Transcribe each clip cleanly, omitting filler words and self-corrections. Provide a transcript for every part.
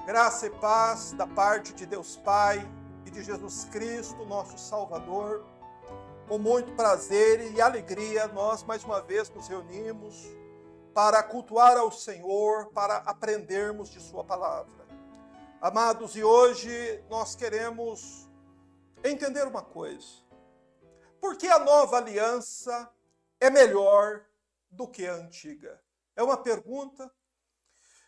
Graça e paz da parte de Deus Pai e de Jesus Cristo, nosso Salvador. Com muito prazer e alegria, nós mais uma vez nos reunimos para cultuar ao Senhor, para aprendermos de Sua palavra. Amados, e hoje nós queremos entender uma coisa. Por que a nova aliança é melhor do que a antiga? É uma pergunta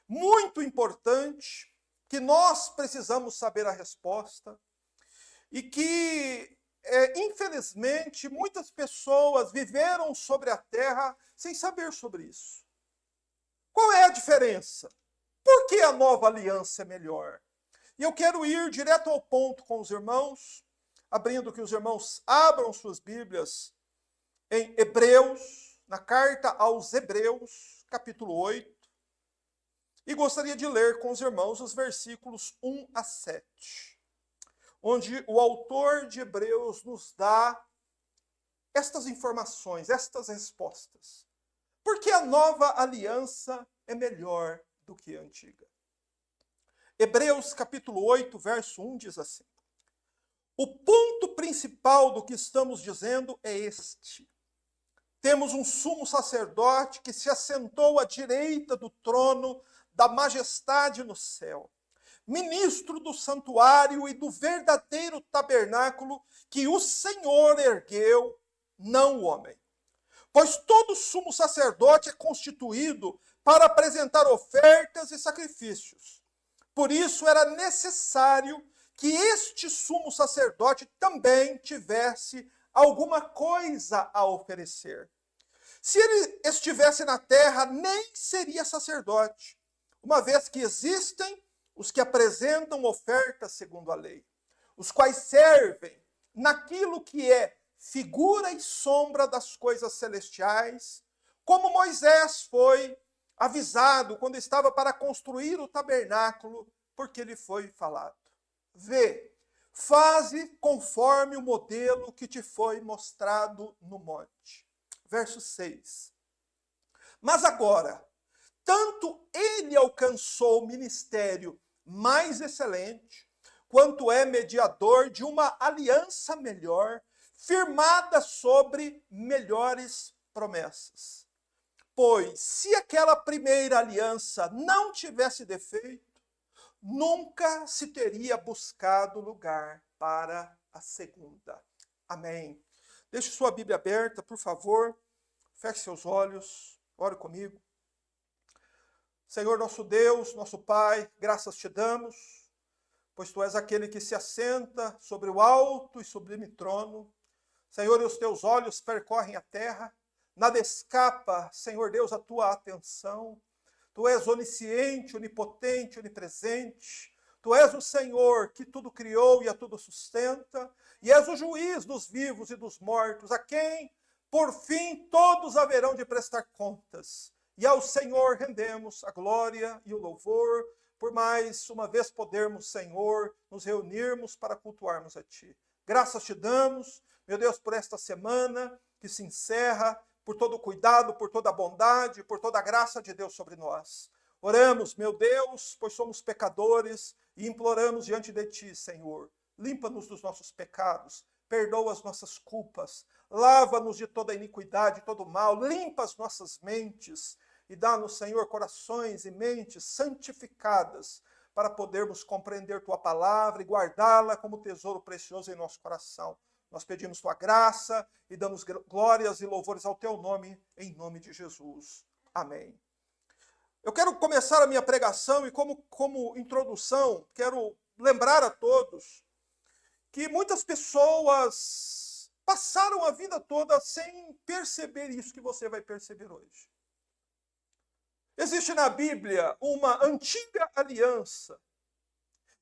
muito importante, que nós precisamos saber a resposta e que, infelizmente, muitas pessoas viveram sobre a terra sem saber sobre isso. Qual é a diferença? Por que a nova aliança é melhor? E eu quero ir direto ao ponto com os irmãos, abrindo que os irmãos abram suas Bíblias em Hebreus, na carta aos Hebreus, capítulo 8. E gostaria de ler com os irmãos os versículos 1 a 7, onde o autor de Hebreus nos dá estas informações, estas respostas. Por que a nova aliança é melhor do que a antiga? Hebreus capítulo 8, verso 1 diz assim: o ponto principal do que estamos dizendo é este. Temos um sumo sacerdote que se assentou à direita do trono da majestade no céu, ministro do santuário e do verdadeiro tabernáculo que o Senhor ergueu, não o homem. Pois todo sumo sacerdote é constituído para apresentar ofertas e sacrifícios. Por isso era necessário que este sumo sacerdote também tivesse alguma coisa a oferecer. Se ele estivesse na terra, nem seria sacerdote, uma vez que existem os que apresentam ofertas segundo a lei, os quais servem naquilo que é figura e sombra das coisas celestiais, como Moisés foi avisado quando estava para construir o tabernáculo, porque lhe foi falado: vê, faze conforme o modelo que te foi mostrado no monte. Verso 6. Mas agora, tanto ele alcançou o ministério mais excelente, quanto é mediador de uma aliança melhor, firmada sobre melhores promessas. Pois, se aquela primeira aliança não tivesse defeito, nunca se teria buscado lugar para a segunda. Amém. Deixe sua Bíblia aberta, por favor. Feche seus olhos. Ore comigo. Senhor nosso Deus, nosso Pai, graças te damos, pois Tu és aquele que se assenta sobre o alto e sublime trono. Senhor, e os Teus olhos percorrem a terra. Nada escapa, Senhor Deus, a Tua atenção. Tu és onisciente, onipotente, onipresente. Tu és o Senhor que tudo criou e a tudo sustenta, e és o juiz dos vivos e dos mortos, a quem, por fim, todos haverão de prestar contas. E ao Senhor rendemos a glória e o louvor, por mais uma vez podermos, Senhor, nos reunirmos para cultuarmos a Ti. Graças te damos, meu Deus, por esta semana que se encerra, por todo o cuidado, por toda a bondade, por toda a graça de Deus sobre nós. Oramos, meu Deus, pois somos pecadores e imploramos diante de Ti, Senhor. Limpa-nos dos nossos pecados, perdoa as nossas culpas, lava-nos de toda iniquidade, todo mal, limpa as nossas mentes e dá-nos, Senhor, corações e mentes santificadas para podermos compreender Tua palavra e guardá-la como tesouro precioso em nosso coração. Nós pedimos Tua graça e damos glórias e louvores ao Teu nome, em nome de Jesus. Amém. Eu quero começar a minha pregação e como introdução, quero lembrar a todos que muitas pessoas passaram a vida toda sem perceber isso que você vai perceber hoje. Existe na Bíblia uma antiga aliança,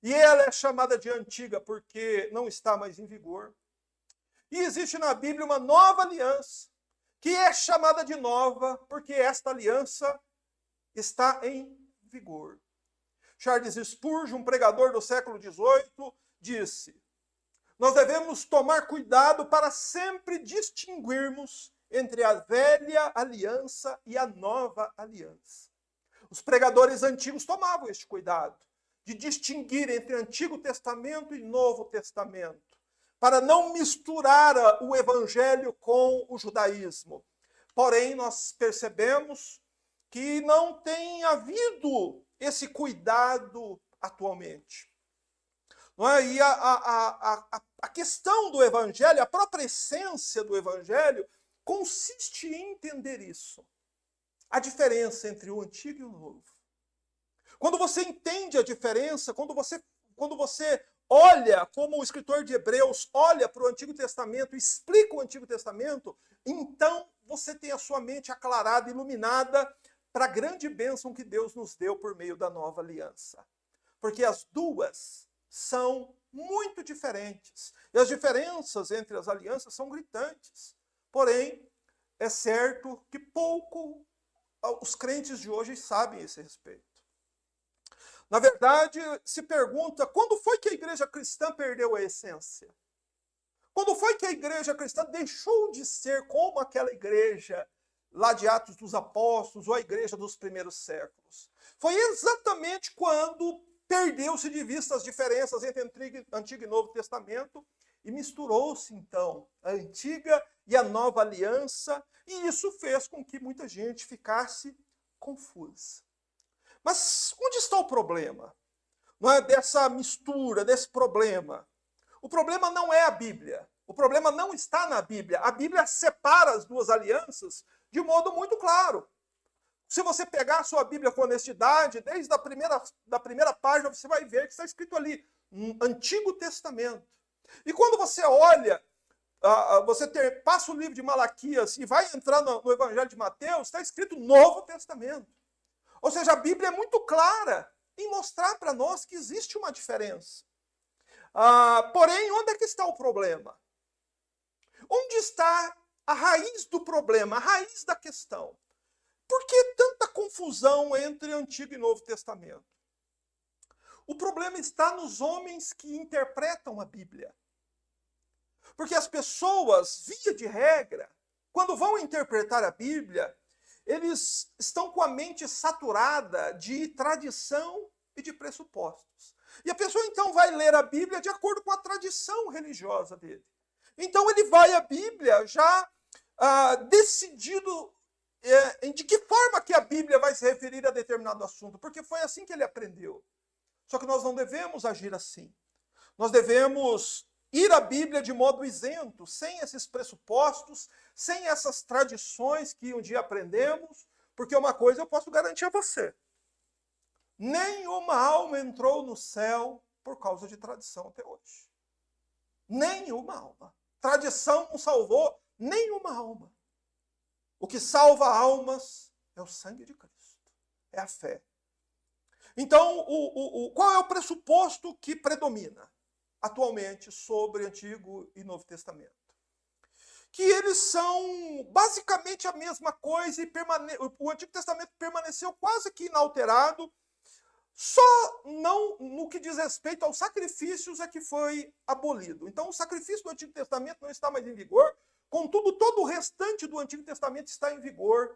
e ela é chamada de antiga porque não está mais em vigor. E existe na Bíblia uma nova aliança, que é chamada de nova porque esta aliança está em vigor. Charles Spurgeon, um pregador do século XVIII, disse: nós devemos tomar cuidado para sempre distinguirmos entre a velha aliança e a nova aliança. Os pregadores antigos tomavam este cuidado, de distinguir entre Antigo Testamento e Novo Testamento, para não misturar o evangelho com o judaísmo. Porém, nós percebemos que não tem havido esse cuidado atualmente. Não é? E a questão do evangelho, a própria essência do evangelho, consiste em entender isso. A diferença entre o antigo e o novo. Quando você entende a diferença, quando você olha como o escritor de Hebreus olha para o Antigo Testamento, explica o Antigo Testamento, então você tem a sua mente aclarada, iluminada para a grande bênção que Deus nos deu por meio da nova aliança. Porque as duas são muito diferentes. E as diferenças entre as alianças são gritantes. Porém, é certo que pouco os crentes de hoje sabem esse respeito. Na verdade, se pergunta, quando foi que a igreja cristã perdeu a essência? Quando foi que a igreja cristã deixou de ser como aquela igreja lá de Atos dos Apóstolos ou a igreja dos primeiros séculos? Foi exatamente quando perdeu-se de vista as diferenças entre Antigo e Novo Testamento e misturou-se, então, a antiga e a nova aliança, e isso fez com que muita gente ficasse confusa. Mas onde está o problema? Não é dessa mistura, desse problema. O problema não é a Bíblia. O problema não está na Bíblia. A Bíblia separa as duas alianças de modo muito claro. Se você pegar a sua Bíblia com honestidade, desde a primeira página, você vai ver que está escrito ali, Antigo Testamento. E quando você olha, passa o livro de Malaquias e vai entrar no Evangelho de Mateus, está escrito Novo Testamento. Ou seja, a Bíblia é muito clara em mostrar para nós que existe uma diferença. Porém, onde é que está o problema? Onde está a raiz do problema, a raiz da questão? Por que tanta confusão entre Antigo e Novo Testamento? O problema está nos homens que interpretam a Bíblia. Porque as pessoas, via de regra, quando vão interpretar a Bíblia, eles estão com a mente saturada de tradição e de pressupostos. E a pessoa então vai ler a Bíblia de acordo com a tradição religiosa dele. Então ele vai à Bíblia já decidido de que forma que a Bíblia vai se referir a determinado assunto, porque foi assim que ele aprendeu. Só que nós não devemos agir assim. Nós devemos ir à Bíblia de modo isento, sem esses pressupostos, sem essas tradições que um dia aprendemos, porque uma coisa eu posso garantir a você. Nenhuma alma entrou no céu por causa de tradição até hoje. Nenhuma alma. Tradição não salvou nenhuma alma. O que salva almas é o sangue de Cristo, é a fé. Então, qual é o pressuposto que predomina atualmente sobre Antigo e Novo Testamento? Que eles são basicamente a mesma coisa e o Antigo Testamento permaneceu quase que inalterado, só não no que diz respeito aos sacrifícios é que foi abolido. Então o sacrifício do Antigo Testamento não está mais em vigor, contudo todo o restante do Antigo Testamento está em vigor.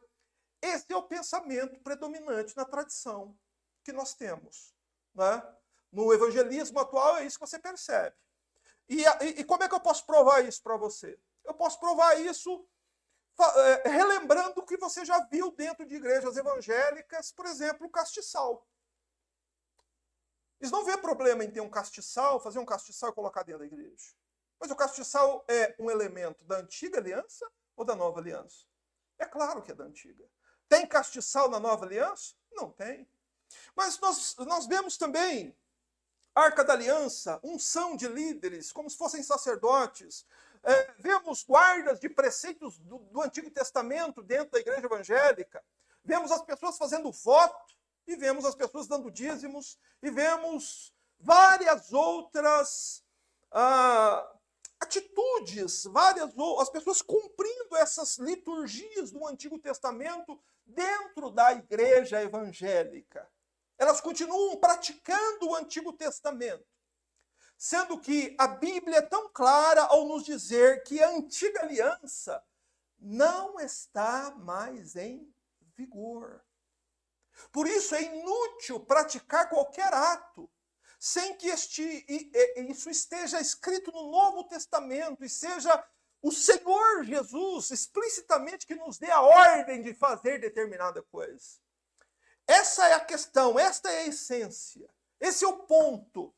Esse é o pensamento predominante na tradição que nós temos, né? No evangelismo atual é isso que você percebe. E como é que eu posso provar isso para você? Eu posso provar isso relembrando o que você já viu dentro de igrejas evangélicas, por exemplo, o castiçal. Eles não vê problema em ter um castiçal, fazer um castiçal e colocar dentro da igreja. Mas o castiçal é um elemento da antiga aliança ou da nova aliança? É claro que é da antiga. Tem castiçal na nova aliança? Não tem. Mas nós vemos também Arca da Aliança, unção de líderes, como se fossem sacerdotes. Vemos guardas de preceitos do Antigo Testamento dentro da igreja evangélica. Vemos as pessoas fazendo voto, e vemos as pessoas dando dízimos, e vemos várias outras atitudes, as pessoas cumprindo essas liturgias do Antigo Testamento dentro da igreja evangélica. Elas continuam praticando o Antigo Testamento, sendo que a Bíblia é tão clara ao nos dizer que a antiga aliança não está mais em vigor. Por isso é inútil praticar qualquer ato sem que isso esteja escrito no Novo Testamento e seja o Senhor Jesus explicitamente que nos dê a ordem de fazer determinada coisa. Essa é a questão, esta é a essência. Esse é o ponto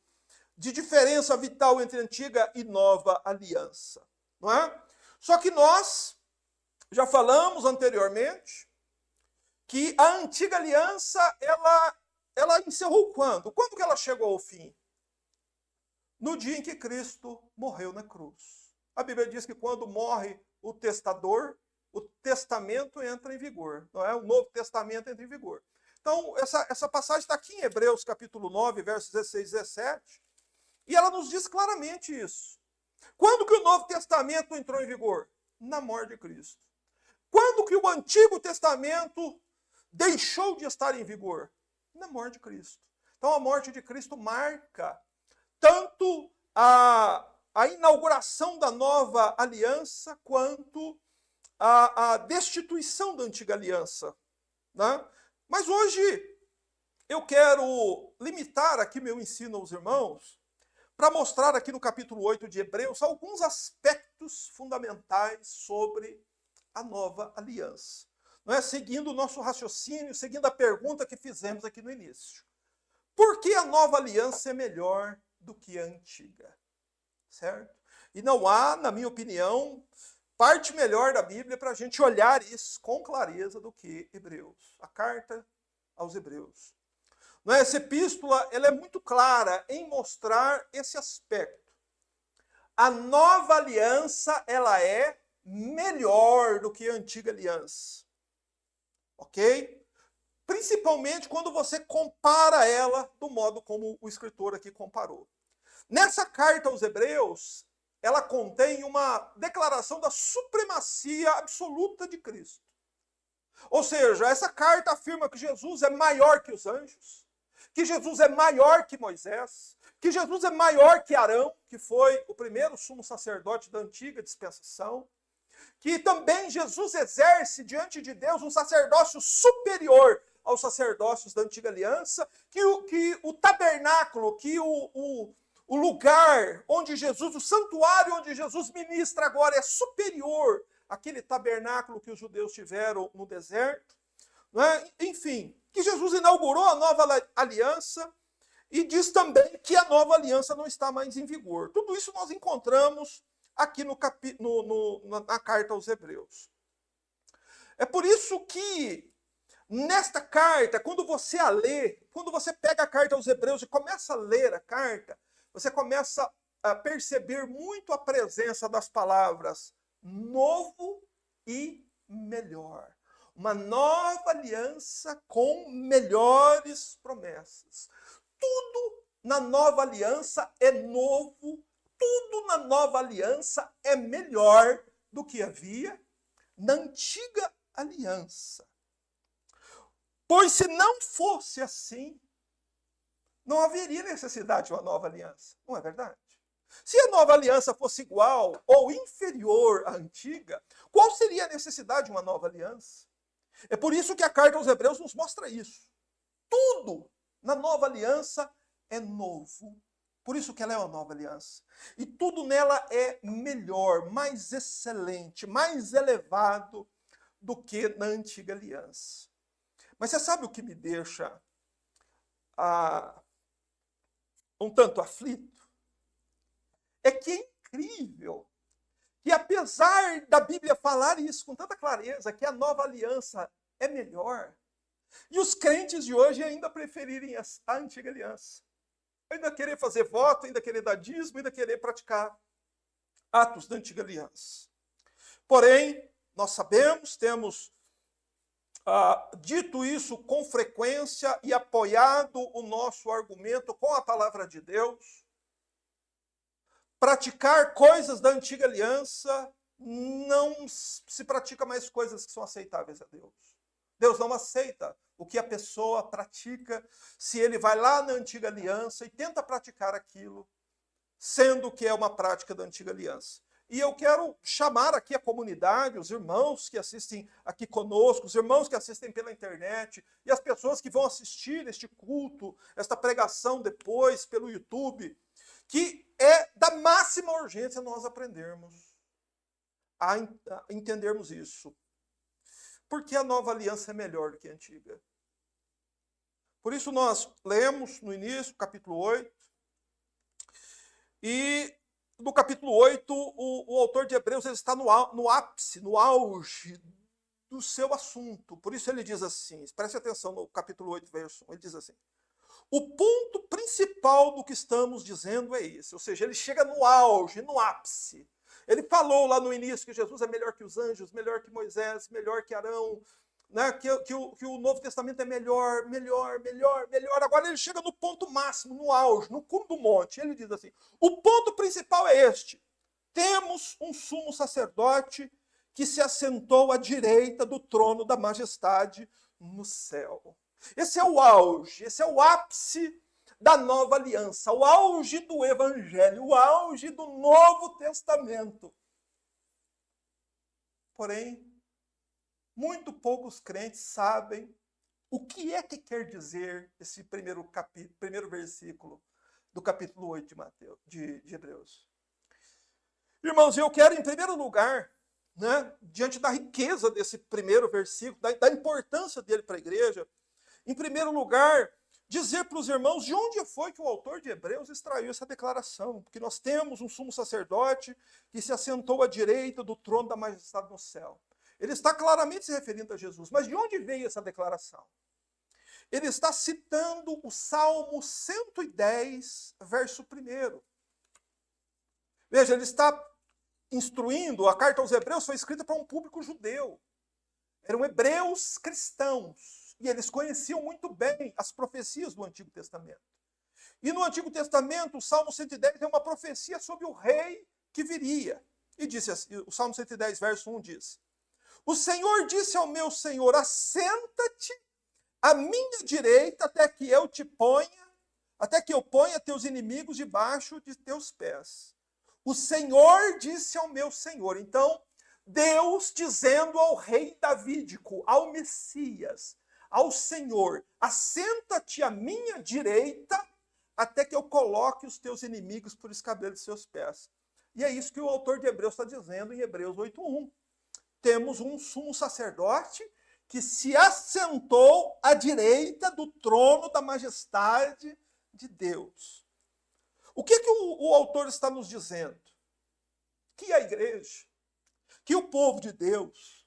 de diferença vital entre antiga e nova aliança. Não é? Só que nós já falamos anteriormente que a antiga aliança, ela encerrou quando? Quando que ela chegou ao fim? No dia em que Cristo morreu na cruz. A Bíblia diz que quando morre o testador, o testamento entra em vigor. Não é? O Novo Testamento entra em vigor. Então, essa passagem está aqui em Hebreus, capítulo 9, versos 16 e 17, e ela nos diz claramente isso. Quando que o Novo Testamento entrou em vigor? Na morte de Cristo. Quando que o Antigo Testamento deixou de estar em vigor? Na morte de Cristo. Então, a morte de Cristo marca tanto a inauguração da nova aliança, quanto a destituição da antiga aliança. Né? Mas hoje eu quero limitar aqui meu ensino aos irmãos para mostrar aqui no capítulo 8 de Hebreus alguns aspectos fundamentais sobre a nova aliança. Não é? Seguindo o nosso raciocínio, seguindo a pergunta que fizemos aqui no início. Por que a nova aliança é melhor do que a antiga? Certo? E não há, na minha opinião, parte melhor da Bíblia para a gente olhar isso com clareza do que Hebreus. A carta aos Hebreus. Não é? Essa epístola ela é muito clara em mostrar esse aspecto. A nova aliança ela é melhor do que a antiga aliança. Ok? Principalmente quando você compara ela do modo como o escritor aqui comparou. Nessa carta aos Hebreus, ela contém uma declaração da supremacia absoluta de Cristo. Ou seja, essa carta afirma que Jesus é maior que os anjos, que Jesus é maior que Moisés, que Jesus é maior que Arão, que foi o primeiro sumo sacerdote da antiga dispensação, que também Jesus exerce diante de Deus um sacerdócio superior aos sacerdócios da antiga aliança, que o tabernáculo, que o lugar onde Jesus, o santuário onde Jesus ministra agora é superior àquele tabernáculo que os judeus tiveram no deserto. Não é? Enfim, que Jesus inaugurou a nova aliança e diz também que a nova aliança não está mais em vigor. Tudo isso nós encontramos aqui na carta aos Hebreus. É por isso que nesta carta, quando você a lê, quando você pega a carta aos Hebreus e começa a ler a carta, você começa a perceber muito a presença das palavras novo e melhor. Uma nova aliança com melhores promessas. Tudo na nova aliança é novo, tudo na nova aliança é melhor do que havia na antiga aliança. Pois se não fosse assim, não haveria necessidade de uma nova aliança. Não é verdade? Se a nova aliança fosse igual ou inferior à antiga, qual seria a necessidade de uma nova aliança? É por isso que a carta aos Hebreus nos mostra isso. Tudo na nova aliança é novo. Por isso que ela é uma nova aliança. E tudo nela é melhor, mais excelente, mais elevado do que na antiga aliança. Mas você sabe o que me deixa um tanto aflito? É que é incrível que, apesar da Bíblia falar isso com tanta clareza, que a nova aliança é melhor, e os crentes de hoje ainda preferirem a antiga aliança. Ainda querer fazer voto, ainda querer dar dízimo, ainda querer praticar atos da antiga aliança. Porém, nós sabemos, temos dito isso com frequência e apoiado o nosso argumento com a palavra de Deus. Praticar coisas da antiga aliança, não se pratica mais coisas que são aceitáveis a Deus. Deus não aceita o que a pessoa pratica se ele vai lá na antiga aliança e tenta praticar aquilo, sendo que é uma prática da antiga aliança. E eu quero chamar aqui a comunidade, os irmãos que assistem aqui conosco, os irmãos que assistem pela internet e as pessoas que vão assistir este culto, esta pregação depois pelo YouTube, que é da máxima urgência nós aprendermos a entendermos isso. Porque a nova aliança é melhor do que a antiga. Por isso nós lemos no início, capítulo 8, e no capítulo 8, o autor de Hebreus ele está no ápice, no auge do seu assunto. Por isso ele diz assim, preste atenção no capítulo 8, verso 1, ele diz assim: o ponto principal do que estamos dizendo é esse, ou seja, ele chega no auge, no ápice. Ele falou lá no início que Jesus é melhor que os anjos, melhor que Moisés, melhor que Arão, né? que o Novo Testamento é melhor. Agora ele chega no ponto máximo, no auge, no cume do monte. Ele diz assim, o ponto principal é este: temos um sumo sacerdote que se assentou à direita do trono da majestade no céu. Esse é o auge, esse é o ápice da nova aliança, o auge do evangelho, o auge do Novo Testamento. Porém, muito poucos crentes sabem o que é que quer dizer esse primeiro versículo do capítulo 8 de Mateus, de Hebreus. Irmãos, eu quero, em primeiro lugar, né, diante da riqueza desse primeiro versículo, da importância dele para a igreja, em primeiro lugar, dizer para os irmãos de onde foi que o autor de Hebreus extraiu essa declaração. Porque nós temos um sumo sacerdote que se assentou à direita do trono da majestade no céu. Ele está claramente se referindo a Jesus. Mas de onde veio essa declaração? Ele está citando o Salmo 110, verso 1. Veja, ele está instruindo, a carta aos Hebreus foi escrita para um público judeu. Eram hebreus cristãos. E eles conheciam muito bem as profecias do Antigo Testamento. E no Antigo Testamento, o Salmo 110 é uma profecia sobre o rei que viria. E disse assim, o Salmo 110, verso 1 diz: o Senhor disse ao meu Senhor, assenta-te à minha direita até que eu ponha teus inimigos debaixo de teus pés. O Senhor disse ao meu Senhor. Então, Deus dizendo ao rei davídico, ao Messias, ao Senhor, assenta-te à minha direita até que eu coloque os teus inimigos por escabelo de seus pés. E é isso que o autor de Hebreus está dizendo em Hebreus 8:1. Temos um sumo sacerdote que se assentou à direita do trono da majestade de Deus. O que o autor está nos dizendo? Que a igreja, que o povo de Deus,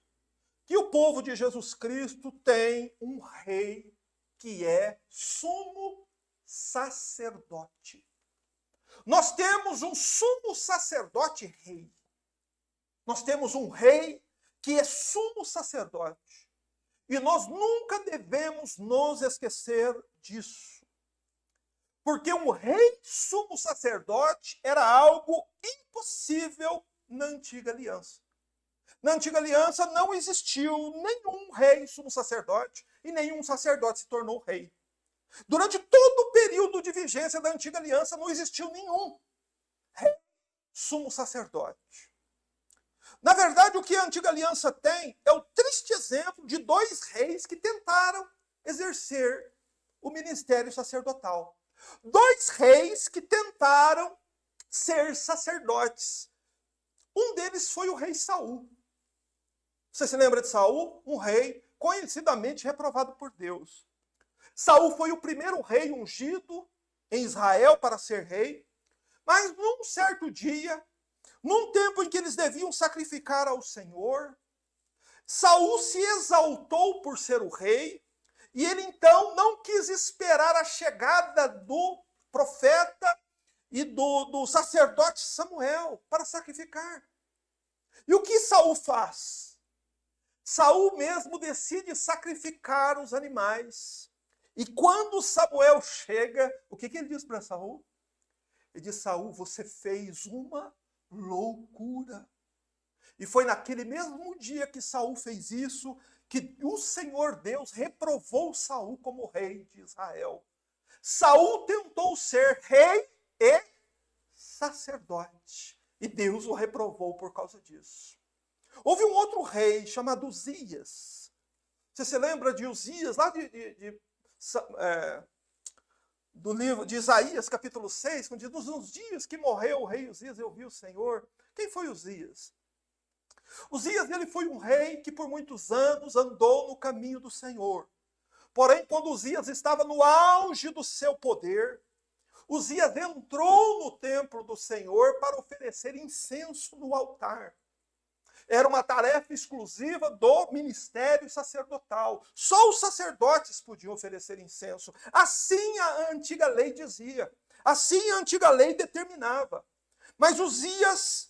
que o povo de Jesus Cristo tem um rei que é sumo sacerdote. Nós temos um sumo sacerdote rei. Nós temos um rei que é sumo sacerdote. E nós nunca devemos nos esquecer disso. Porque um rei sumo sacerdote era algo impossível na antiga aliança. Na antiga aliança não existiu nenhum rei sumo sacerdote e nenhum sacerdote se tornou rei. Durante todo o período de vigência da antiga aliança não existiu nenhum rei sumo sacerdote. Na verdade, o que a antiga aliança tem é o triste exemplo de dois reis que tentaram exercer o ministério sacerdotal. Dois reis que tentaram ser sacerdotes. Um deles foi o rei Saul. Você se lembra de Saul? Um rei conhecidamente reprovado por Deus. Saul foi o primeiro rei ungido em Israel para ser rei, mas num certo dia, num tempo em que eles deviam sacrificar ao Senhor, Saul se exaltou por ser o rei, e ele então não quis esperar a chegada do profeta e do sacerdote Samuel para sacrificar. E o que Saul faz? Saul mesmo decide sacrificar os animais. E quando Samuel chega, o que ele diz para Saul? Ele diz: Saul, você fez uma loucura. E foi naquele mesmo dia que Saul fez isso que o Senhor Deus reprovou Saul como rei de Israel. Saul tentou ser rei e sacerdote. E Deus o reprovou por causa disso. Houve um outro rei chamado Uzias. Você se lembra de Uzias, lá do livro de Isaías, capítulo 6, quando diz, nos dias que morreu o rei Uzias, eu vi o Senhor. Quem foi Uzias? Uzias, ele foi um rei que por muitos anos andou no caminho do Senhor. Porém, quando Uzias estava no auge do seu poder, Uzias entrou no templo do Senhor para oferecer incenso no altar. Era uma tarefa exclusiva do ministério sacerdotal. Só os sacerdotes podiam oferecer incenso. Assim a antiga lei dizia. Assim a antiga lei determinava. Mas Uzias,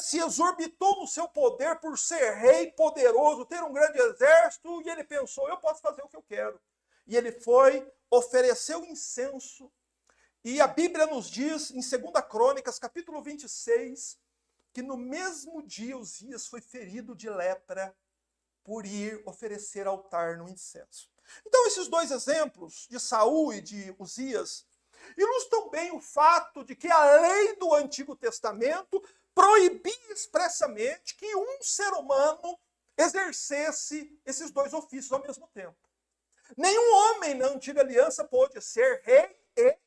se exorbitou no seu poder por ser rei poderoso, ter um grande exército, e ele pensou, eu posso fazer o que eu quero. E ele foi, ofereceu incenso, e a Bíblia nos diz, em 2 Crônicas, capítulo 26, que no mesmo dia Uzias foi ferido de lepra por ir oferecer altar no incenso. Então esses dois exemplos, de Saul e de Uzias, ilustram bem o fato de que a lei do Antigo Testamento proibia expressamente que um ser humano exercesse esses dois ofícios ao mesmo tempo. Nenhum homem na Antiga Aliança pôde ser rei e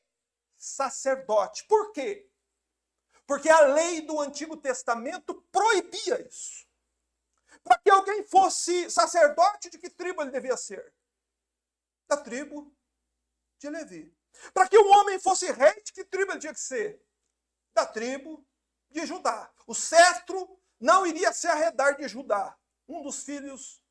sacerdote. Por quê? Porque a lei do Antigo Testamento proibia isso. Para que alguém fosse sacerdote, de que tribo ele devia ser? Da tribo de Levi. Para que um homem fosse rei, de que tribo ele tinha que ser? Da tribo de Judá. O cetro não iria se arredar de Judá, um dos filhos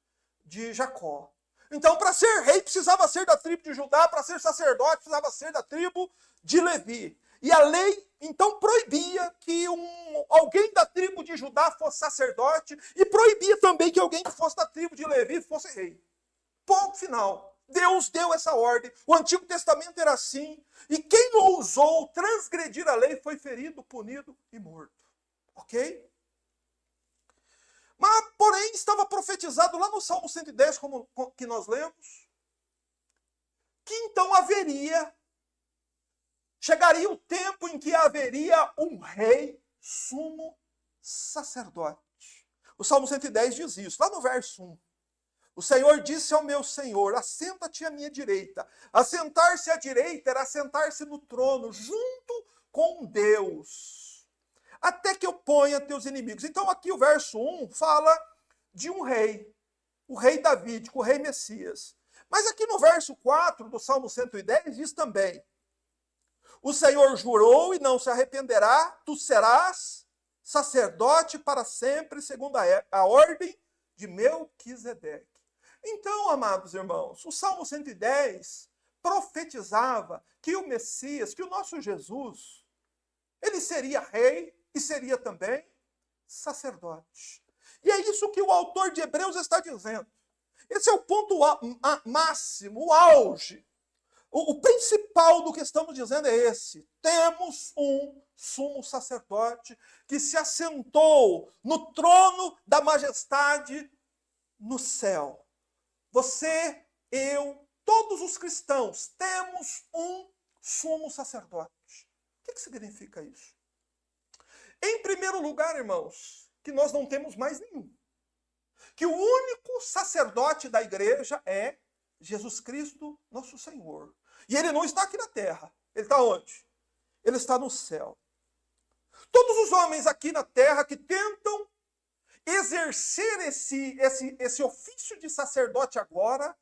de Jacó. Então, para ser rei, precisava ser da tribo de Judá, para ser sacerdote, precisava ser da tribo de Levi. E a lei, então, proibia que alguém da tribo de Judá fosse sacerdote e proibia também que alguém que fosse da tribo de Levi fosse rei. Ponto final. Deus deu essa ordem. O Antigo Testamento era assim. E quem ousou transgredir a lei foi ferido, punido e morto. Ok? Mas, porém, estava profetizado lá no Salmo 110, como que nós lemos, que então chegaria o tempo em que haveria um rei sumo sacerdote. O Salmo 110 diz isso, lá no verso 1. O Senhor disse ao meu Senhor, assenta-te à minha direita. Assentar-se à direita era assentar-se no trono, junto com Deus, até que eu ponha teus inimigos. Então aqui o verso 1 fala de um rei, o rei Davídico, o rei Messias. Mas aqui no verso 4 do Salmo 110 diz também, o Senhor jurou e não se arrependerá, tu serás sacerdote para sempre, segundo a ordem de Melquisedeque. Então, amados irmãos, o Salmo 110 profetizava que o Messias, que o nosso Jesus, ele seria rei e seria também sacerdote. E é isso que o autor de Hebreus está dizendo. Esse é o ponto máximo, o auge. O principal do que estamos dizendo é esse. Temos um sumo sacerdote que se assentou no trono da majestade no céu. Você, eu, todos os cristãos temos um sumo sacerdote. O que significa isso? Em primeiro lugar, irmãos, que nós não temos mais nenhum. Que o único sacerdote da igreja é Jesus Cristo, nosso Senhor. E ele não está aqui na terra. Ele está onde? Ele está no céu. Todos os homens aqui na terra que tentam exercer esse ofício de sacerdote agora,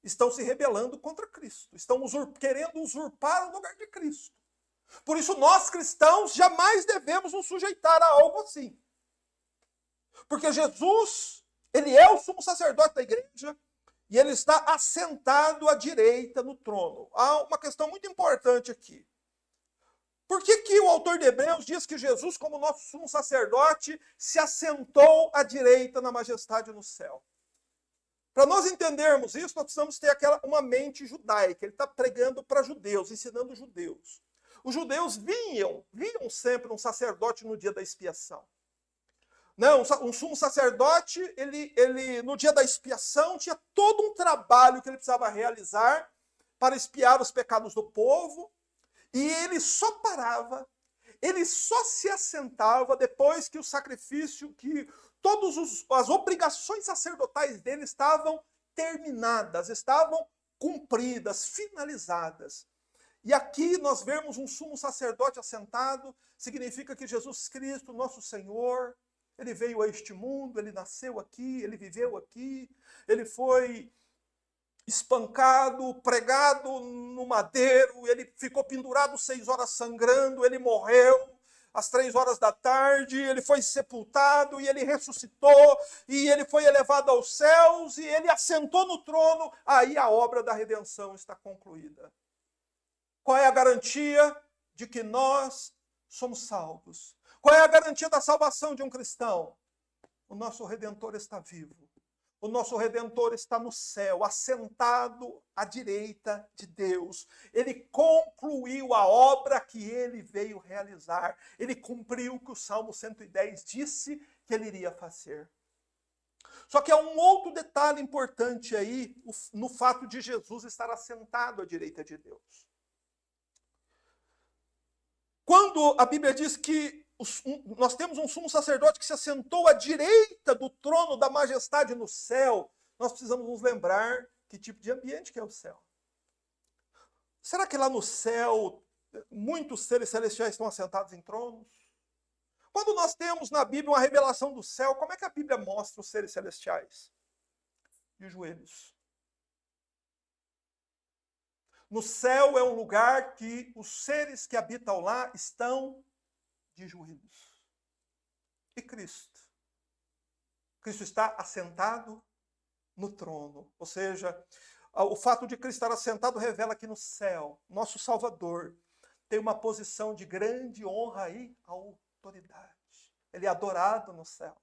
estão se rebelando contra Cristo. Estão querendo usurpar o lugar de Cristo. Por isso, nós cristãos jamais devemos nos sujeitar a algo assim. Porque Jesus, ele é o sumo sacerdote da igreja e ele está assentado à direita no trono. Há uma questão muito importante aqui. Por que o autor de Hebreus diz que Jesus, como nosso sumo sacerdote, se assentou à direita na majestade no céu? Para nós entendermos isso, nós precisamos ter uma mente judaica. Ele está pregando para judeus, ensinando judeus. Os judeus viam sempre um sacerdote no dia da expiação. Não, um sumo sacerdote, ele no dia da expiação tinha todo um trabalho que ele precisava realizar para expiar os pecados do povo, e ele só parava, ele só se assentava depois que o sacrifício, que todas as obrigações sacerdotais dele estavam terminadas, estavam cumpridas, finalizadas. E aqui nós vemos um sumo sacerdote assentado, significa que Jesus Cristo, nosso Senhor, ele veio a este mundo, ele nasceu aqui, ele viveu aqui, ele foi espancado, pregado no madeiro, ele ficou pendurado 6 horas sangrando, ele morreu às 3 horas da tarde, ele foi sepultado e ele ressuscitou, e ele foi elevado aos céus, e ele assentou no trono, aí a obra da redenção está concluída. Qual é a garantia de que nós somos salvos? Qual é a garantia da salvação de um cristão? O nosso Redentor está vivo. O nosso Redentor está no céu, assentado à direita de Deus. Ele concluiu a obra que ele veio realizar. Ele cumpriu o que o Salmo 110 disse que ele iria fazer. Só que há um outro detalhe importante aí, no fato de Jesus estar assentado à direita de Deus. Quando a Bíblia diz que nós temos um sumo sacerdote que se assentou à direita do trono da majestade no céu, nós precisamos nos lembrar que tipo de ambiente que é o céu. Será que lá no céu muitos seres celestiais estão assentados em tronos? Quando nós temos na Bíblia uma revelação do céu, como é que a Bíblia mostra os seres celestiais? De joelhos. No céu é um lugar que os seres que habitam lá estão de joelhos. E Cristo? Cristo está assentado no trono. Ou seja, o fato de Cristo estar assentado revela que no céu, nosso Salvador tem uma posição de grande honra e autoridade. Ele é adorado no céu.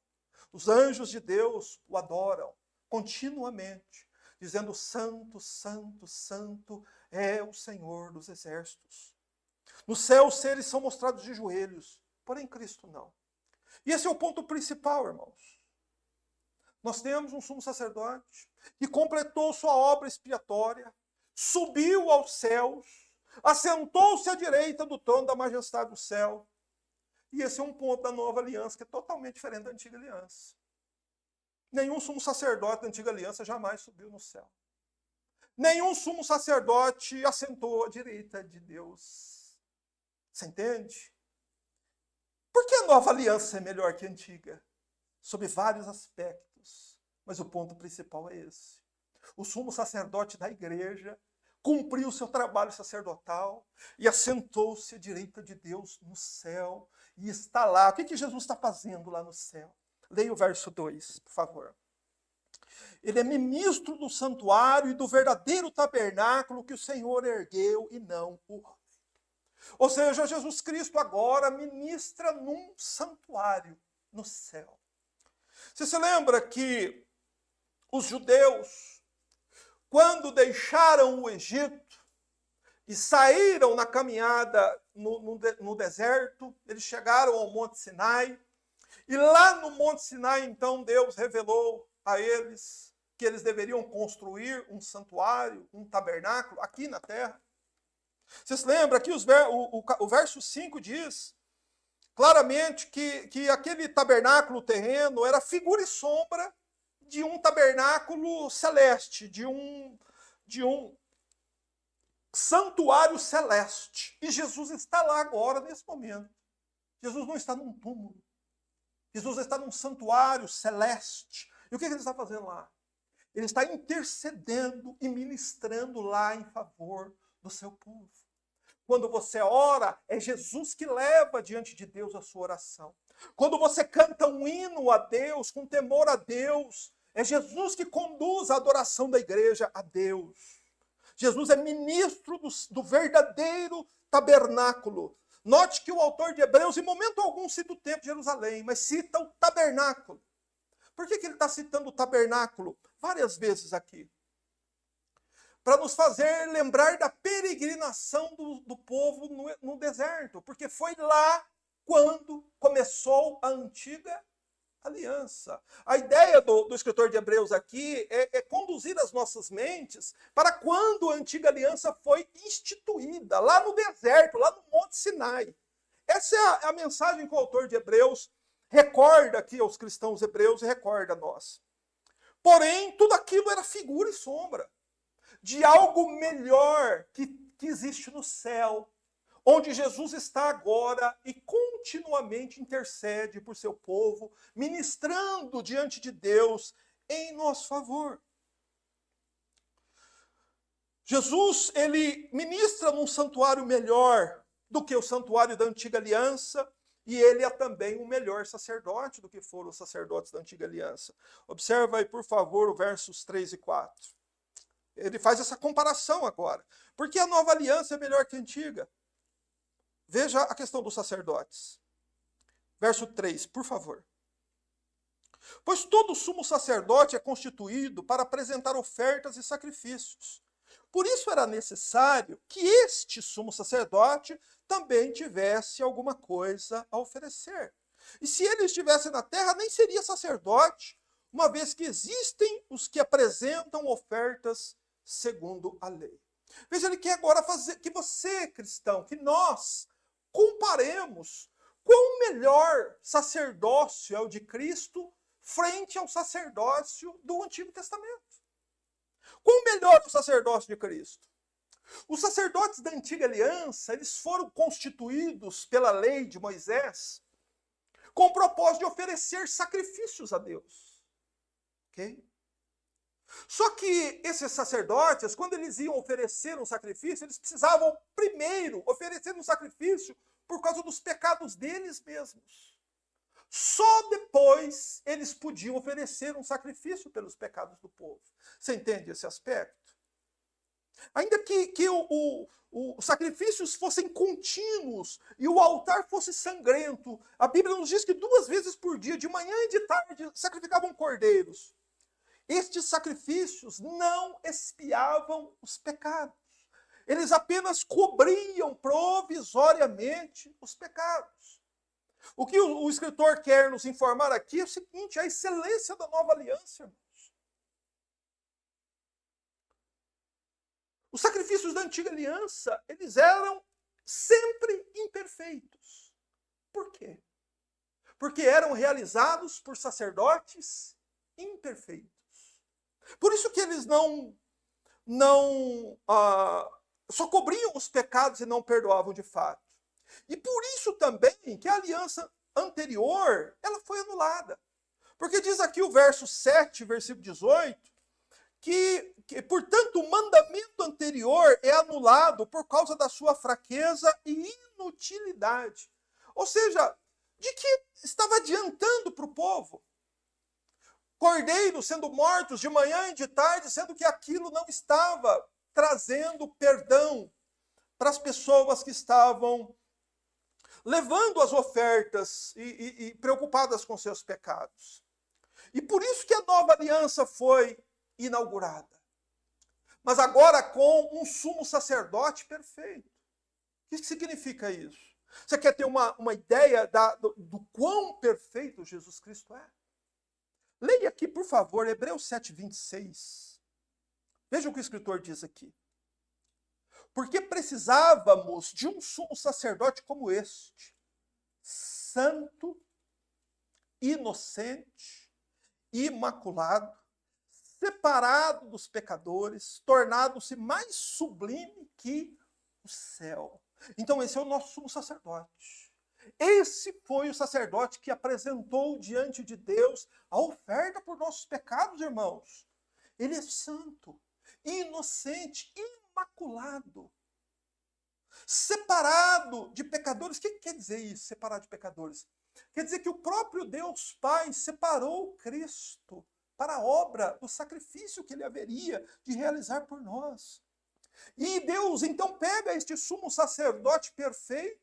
Os anjos de Deus o adoram continuamente, dizendo: Santo, Santo, Santo é o Senhor dos exércitos. No céu os seres são mostrados de joelhos, porém Cristo não. E esse é o ponto principal, irmãos. Nós temos um sumo sacerdote que completou sua obra expiatória, subiu aos céus, assentou-se à direita do trono da majestade do céu. E esse é um ponto da nova aliança que é totalmente diferente da antiga aliança. Nenhum sumo sacerdote da antiga aliança jamais subiu no céu. Nenhum sumo sacerdote assentou à direita de Deus. Você entende? Por que a nova aliança é melhor que a antiga? Sob vários aspectos. Mas o ponto principal é esse. O sumo sacerdote da igreja cumpriu o seu trabalho sacerdotal e assentou-se à direita de Deus no céu. E está lá. O que Jesus está fazendo lá no céu? Leia o verso 2, por favor. Ele é ministro do santuário e do verdadeiro tabernáculo que o Senhor ergueu e não o homem. Ou seja, Jesus Cristo agora ministra num santuário no céu. Você se lembra que os judeus, quando deixaram o Egito e saíram na caminhada no deserto, eles chegaram ao Monte Sinai, e lá no Monte Sinai, então, Deus revelou a eles que eles deveriam construir um santuário, um tabernáculo aqui na terra. Você se lembra que o verso 5 diz claramente que aquele tabernáculo terreno era figura e sombra de um tabernáculo celeste, de um santuário celeste. E Jesus está lá agora, nesse momento. Jesus não está num túmulo. Jesus está num santuário celeste. E o que ele está fazendo lá? Ele está intercedendo e ministrando lá em favor do seu povo. Quando você ora, é Jesus que leva diante de Deus a sua oração. Quando você canta um hino a Deus, com temor a Deus, é Jesus que conduz a adoração da igreja a Deus. Jesus é ministro do verdadeiro tabernáculo. Note que o autor de Hebreus, em momento algum, cita o templo de Jerusalém, mas cita o tabernáculo. Por que ele está citando o tabernáculo várias vezes aqui? Para nos fazer lembrar da peregrinação do povo no deserto. Porque foi lá quando começou a antiga aliança. A ideia do escritor de Hebreus aqui é conduzir as nossas mentes para quando a antiga aliança foi instituída, lá no deserto, lá no Monte Sinai. É Essa é a mensagem que o autor de Hebreus recorda aqui aos cristãos hebreus e recorda a nós. Porém, tudo aquilo era figura e sombra de algo melhor que existe no céu, onde Jesus está agora e continuamente intercede por seu povo, ministrando diante de Deus em nosso favor. Jesus, ele ministra num santuário melhor do que o santuário da antiga aliança, e ele é também o melhor sacerdote do que foram os sacerdotes da antiga aliança. Observa aí, por favor, os versos 3 e 4. Ele faz essa comparação agora. Porque a nova aliança é melhor que a antiga? Veja a questão dos sacerdotes. Verso 3, por favor. Pois todo sumo sacerdote é constituído para apresentar ofertas e sacrifícios. Por isso era necessário que este sumo sacerdote também tivesse alguma coisa a oferecer. E se ele estivesse na terra, nem seria sacerdote, uma vez que existem os que apresentam ofertas segundo a lei. Veja, ele quer agora fazer que você, cristão, que nós comparemos quão melhor sacerdócio é o de Cristo frente ao sacerdócio do Antigo Testamento. Qual o melhor o sacerdócio de Cristo? Os sacerdotes da antiga aliança, eles foram constituídos pela lei de Moisés com o propósito de oferecer sacrifícios a Deus. Ok? Só que esses sacerdotes, quando eles iam oferecer um sacrifício, eles precisavam primeiro oferecer um sacrifício por causa dos pecados deles mesmos. Só depois eles podiam oferecer um sacrifício pelos pecados do povo. Você entende esse aspecto? Ainda que os sacrifícios fossem contínuos e o altar fosse sangrento, a Bíblia nos diz que 2 vezes por dia, de manhã e de tarde, sacrificavam cordeiros. Estes sacrifícios não expiavam os pecados. Eles apenas cobriam provisoriamente os pecados. O que o escritor quer nos informar aqui é o seguinte: a excelência da nova aliança, irmãos. Os sacrifícios da antiga aliança, eles eram sempre imperfeitos. Por quê? Porque eram realizados por sacerdotes imperfeitos. Por isso que eles só cobriam os pecados e não perdoavam de fato. E por isso também que a aliança anterior, ela foi anulada. Porque diz aqui o verso 7, versículo 18, que portanto, o mandamento anterior é anulado por causa da sua fraqueza e inutilidade. Ou seja, de que estava adiantando para o povo? Cordeiros sendo mortos de manhã e de tarde, sendo que aquilo não estava trazendo perdão para as pessoas que estavam levando as ofertas e preocupadas com seus pecados. E por isso que a nova aliança foi inaugurada. Mas agora com um sumo sacerdote perfeito. O que significa isso? Você quer ter uma ideia do quão perfeito Jesus Cristo é? Leia aqui, por favor, Hebreus 7, 26. Veja o que o escritor diz aqui. Porque precisávamos de um sumo sacerdote como este, santo, inocente, imaculado, separado dos pecadores, tornado-se mais sublime que o céu. Então esse é o nosso sumo sacerdote. Esse foi o sacerdote que apresentou diante de Deus a oferta por nossos pecados, irmãos. Ele é santo, inocente, imaculado, separado de pecadores. O que quer dizer isso, separado de pecadores? Quer dizer que o próprio Deus Pai separou Cristo para a obra do sacrifício que ele haveria de realizar por nós. E Deus então pega este sumo sacerdote perfeito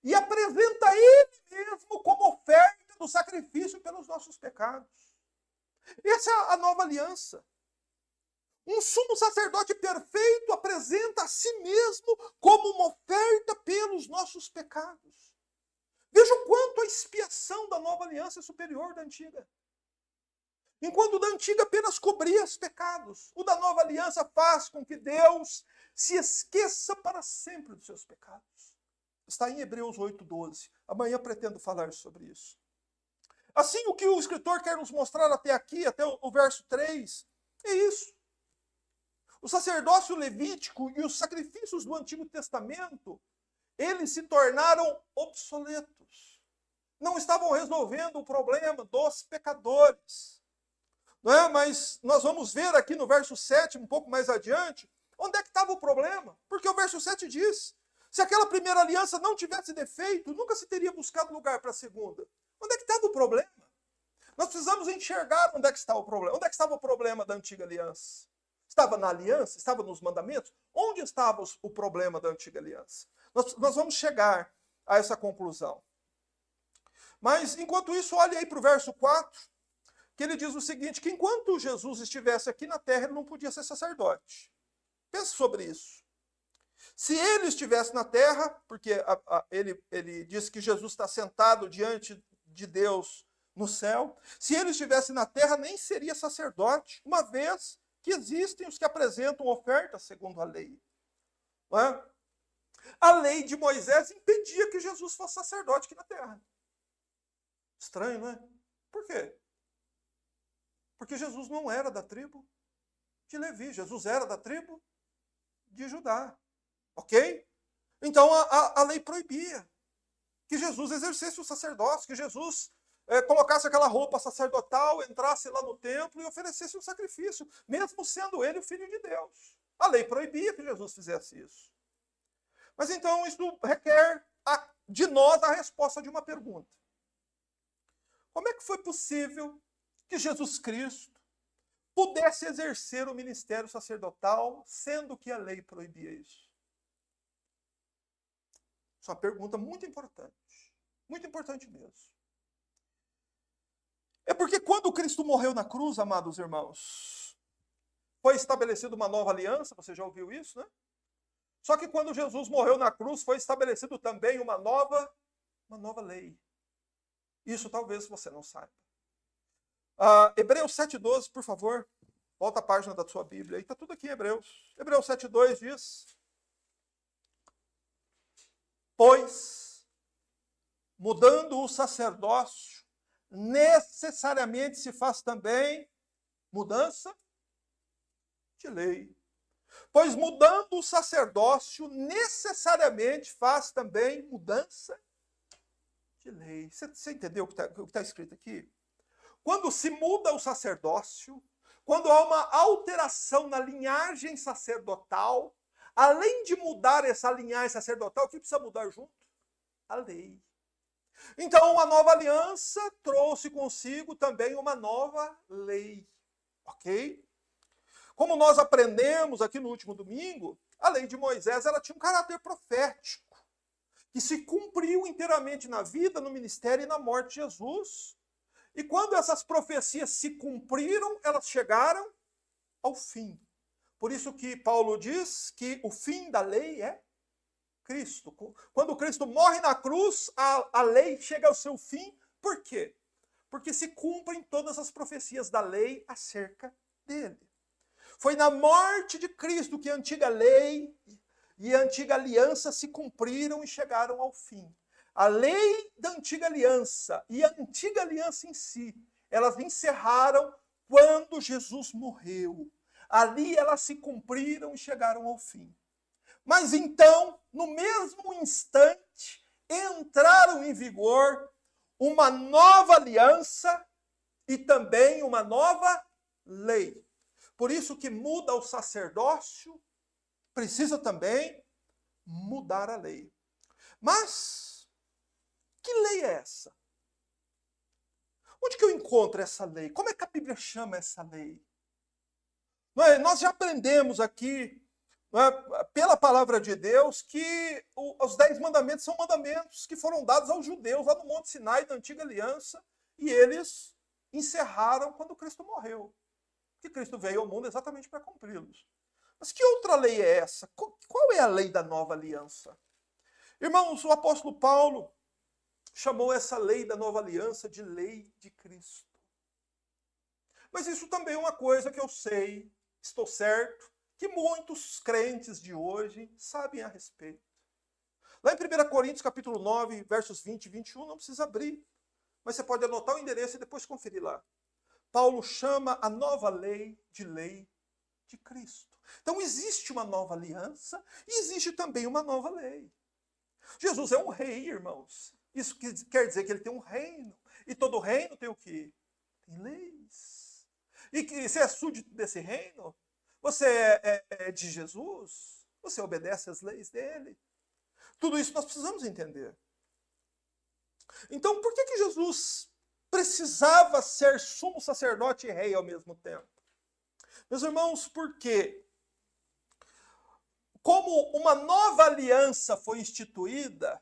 e apresenta ele mesmo como oferta do sacrifício pelos nossos pecados. Essa é a nova aliança. Um sumo sacerdote perfeito apresenta a si mesmo como uma oferta pelos nossos pecados. Veja o quanto a expiação da nova aliança é superior da antiga. Enquanto o da antiga apenas cobria os pecados, o da nova aliança faz com que Deus se esqueça para sempre dos seus pecados. Está em Hebreus 8:12. Amanhã pretendo falar sobre isso. Assim, o que o escritor quer nos mostrar até aqui, até o verso 3, é isso. O sacerdócio levítico e os sacrifícios do Antigo Testamento, eles se tornaram obsoletos. Não estavam resolvendo o problema dos pecadores. Não é? Mas nós vamos ver aqui no verso 7, um pouco mais adiante, onde é que estava o problema. Porque o verso 7 diz, se aquela primeira aliança não tivesse defeito, nunca se teria buscado lugar para a segunda. Onde é que estava o problema? Nós precisamos enxergar onde é que está o problema. Onde é que estava o problema da antiga aliança? Estava na aliança? Estava nos mandamentos? Onde estava o problema da antiga aliança? Nós vamos chegar a essa conclusão. Mas, enquanto isso, olhe aí para o verso 4, que ele diz o seguinte, que enquanto Jesus estivesse aqui na terra, ele não podia ser sacerdote. Pense sobre isso. Se ele estivesse na terra, porque ele diz que Jesus está sentado diante de Deus no céu, se ele estivesse na terra, nem seria sacerdote, uma vez que existem os que apresentam ofertas segundo a lei. Não é? A lei de Moisés impedia que Jesus fosse sacerdote aqui na terra. Estranho, não é? Por quê? Porque Jesus não era da tribo de Levi, Jesus era da tribo de Judá. Ok? Então a lei proibia que Jesus exercesse o sacerdócio, que Jesus colocasse aquela roupa sacerdotal, entrasse lá no templo e oferecesse um sacrifício, mesmo sendo ele o Filho de Deus. A lei proibia que Jesus fizesse isso. Mas então isso requer de nós a resposta de uma pergunta. Como é que foi possível que Jesus Cristo pudesse exercer o ministério sacerdotal, sendo que a lei proibia isso? Isso é uma pergunta muito importante mesmo. É porque quando Cristo morreu na cruz, amados irmãos, foi estabelecida uma nova aliança, você já ouviu isso, né? Só que quando Jesus morreu na cruz, foi estabelecido também uma nova lei. Isso talvez você não saiba. Hebreus 7:12, por favor. Volta a página da sua Bíblia. Está tudo aqui em Hebreus. Hebreus 7:2 diz: pois, mudando o sacerdócio, necessariamente se faz também mudança de lei. Pois mudando o sacerdócio, necessariamente faz também mudança de lei. Você entendeu o que está escrito aqui? Quando se muda o sacerdócio, quando há uma alteração na linhagem sacerdotal, além de mudar essa linhagem sacerdotal, o que precisa mudar junto? A lei. Então, a nova aliança trouxe consigo também uma nova lei. Ok? Como nós aprendemos aqui no último domingo, a lei de Moisés ela tinha um caráter profético, que se cumpriu inteiramente na vida, no ministério e na morte de Jesus. E quando essas profecias se cumpriram, elas chegaram ao fim. Por isso que Paulo diz que o fim da lei é Cristo. Quando Cristo morre na cruz, a lei chega ao seu fim. Por quê? Porque se cumprem todas as profecias da lei acerca dele. Foi na morte de Cristo que a antiga lei e a antiga aliança se cumpriram e chegaram ao fim. A lei da antiga aliança e a antiga aliança em si, elas encerraram quando Jesus morreu. Ali elas se cumpriram e chegaram ao fim. Mas então, no mesmo instante, entraram em vigor uma nova aliança e também uma nova lei. Por isso que muda o sacerdócio, precisa também mudar a lei. Mas, que lei é essa? Onde que eu encontro essa lei? Como é que a Bíblia chama essa lei? Nós já aprendemos aqui, pela palavra de Deus, que os 10 mandamentos são mandamentos que foram dados aos judeus lá no Monte Sinai da Antiga Aliança, e eles encerraram quando Cristo morreu. Que Cristo veio ao mundo exatamente para cumpri-los. Mas que outra lei é essa? Qual é a lei da nova aliança? Irmãos, o apóstolo Paulo chamou essa lei da nova aliança de lei de Cristo. Mas isso também é uma coisa que eu sei, estou certo, que muitos crentes de hoje sabem a respeito. Lá em 1 Coríntios, capítulo 9, versos 20 e 21, não precisa abrir, mas você pode anotar o endereço e depois conferir lá. Paulo chama a nova lei de Cristo. Então existe uma nova aliança e existe também uma nova lei. Jesus é um rei, irmãos. Isso quer dizer que ele tem um reino. E todo reino tem o quê? Tem leis. E que se é súdito desse reino, você é de Jesus, você obedece às leis dele. Tudo isso nós precisamos entender. Então, por que Jesus precisava ser sumo sacerdote e rei ao mesmo tempo? Meus irmãos, porque como uma nova aliança foi instituída,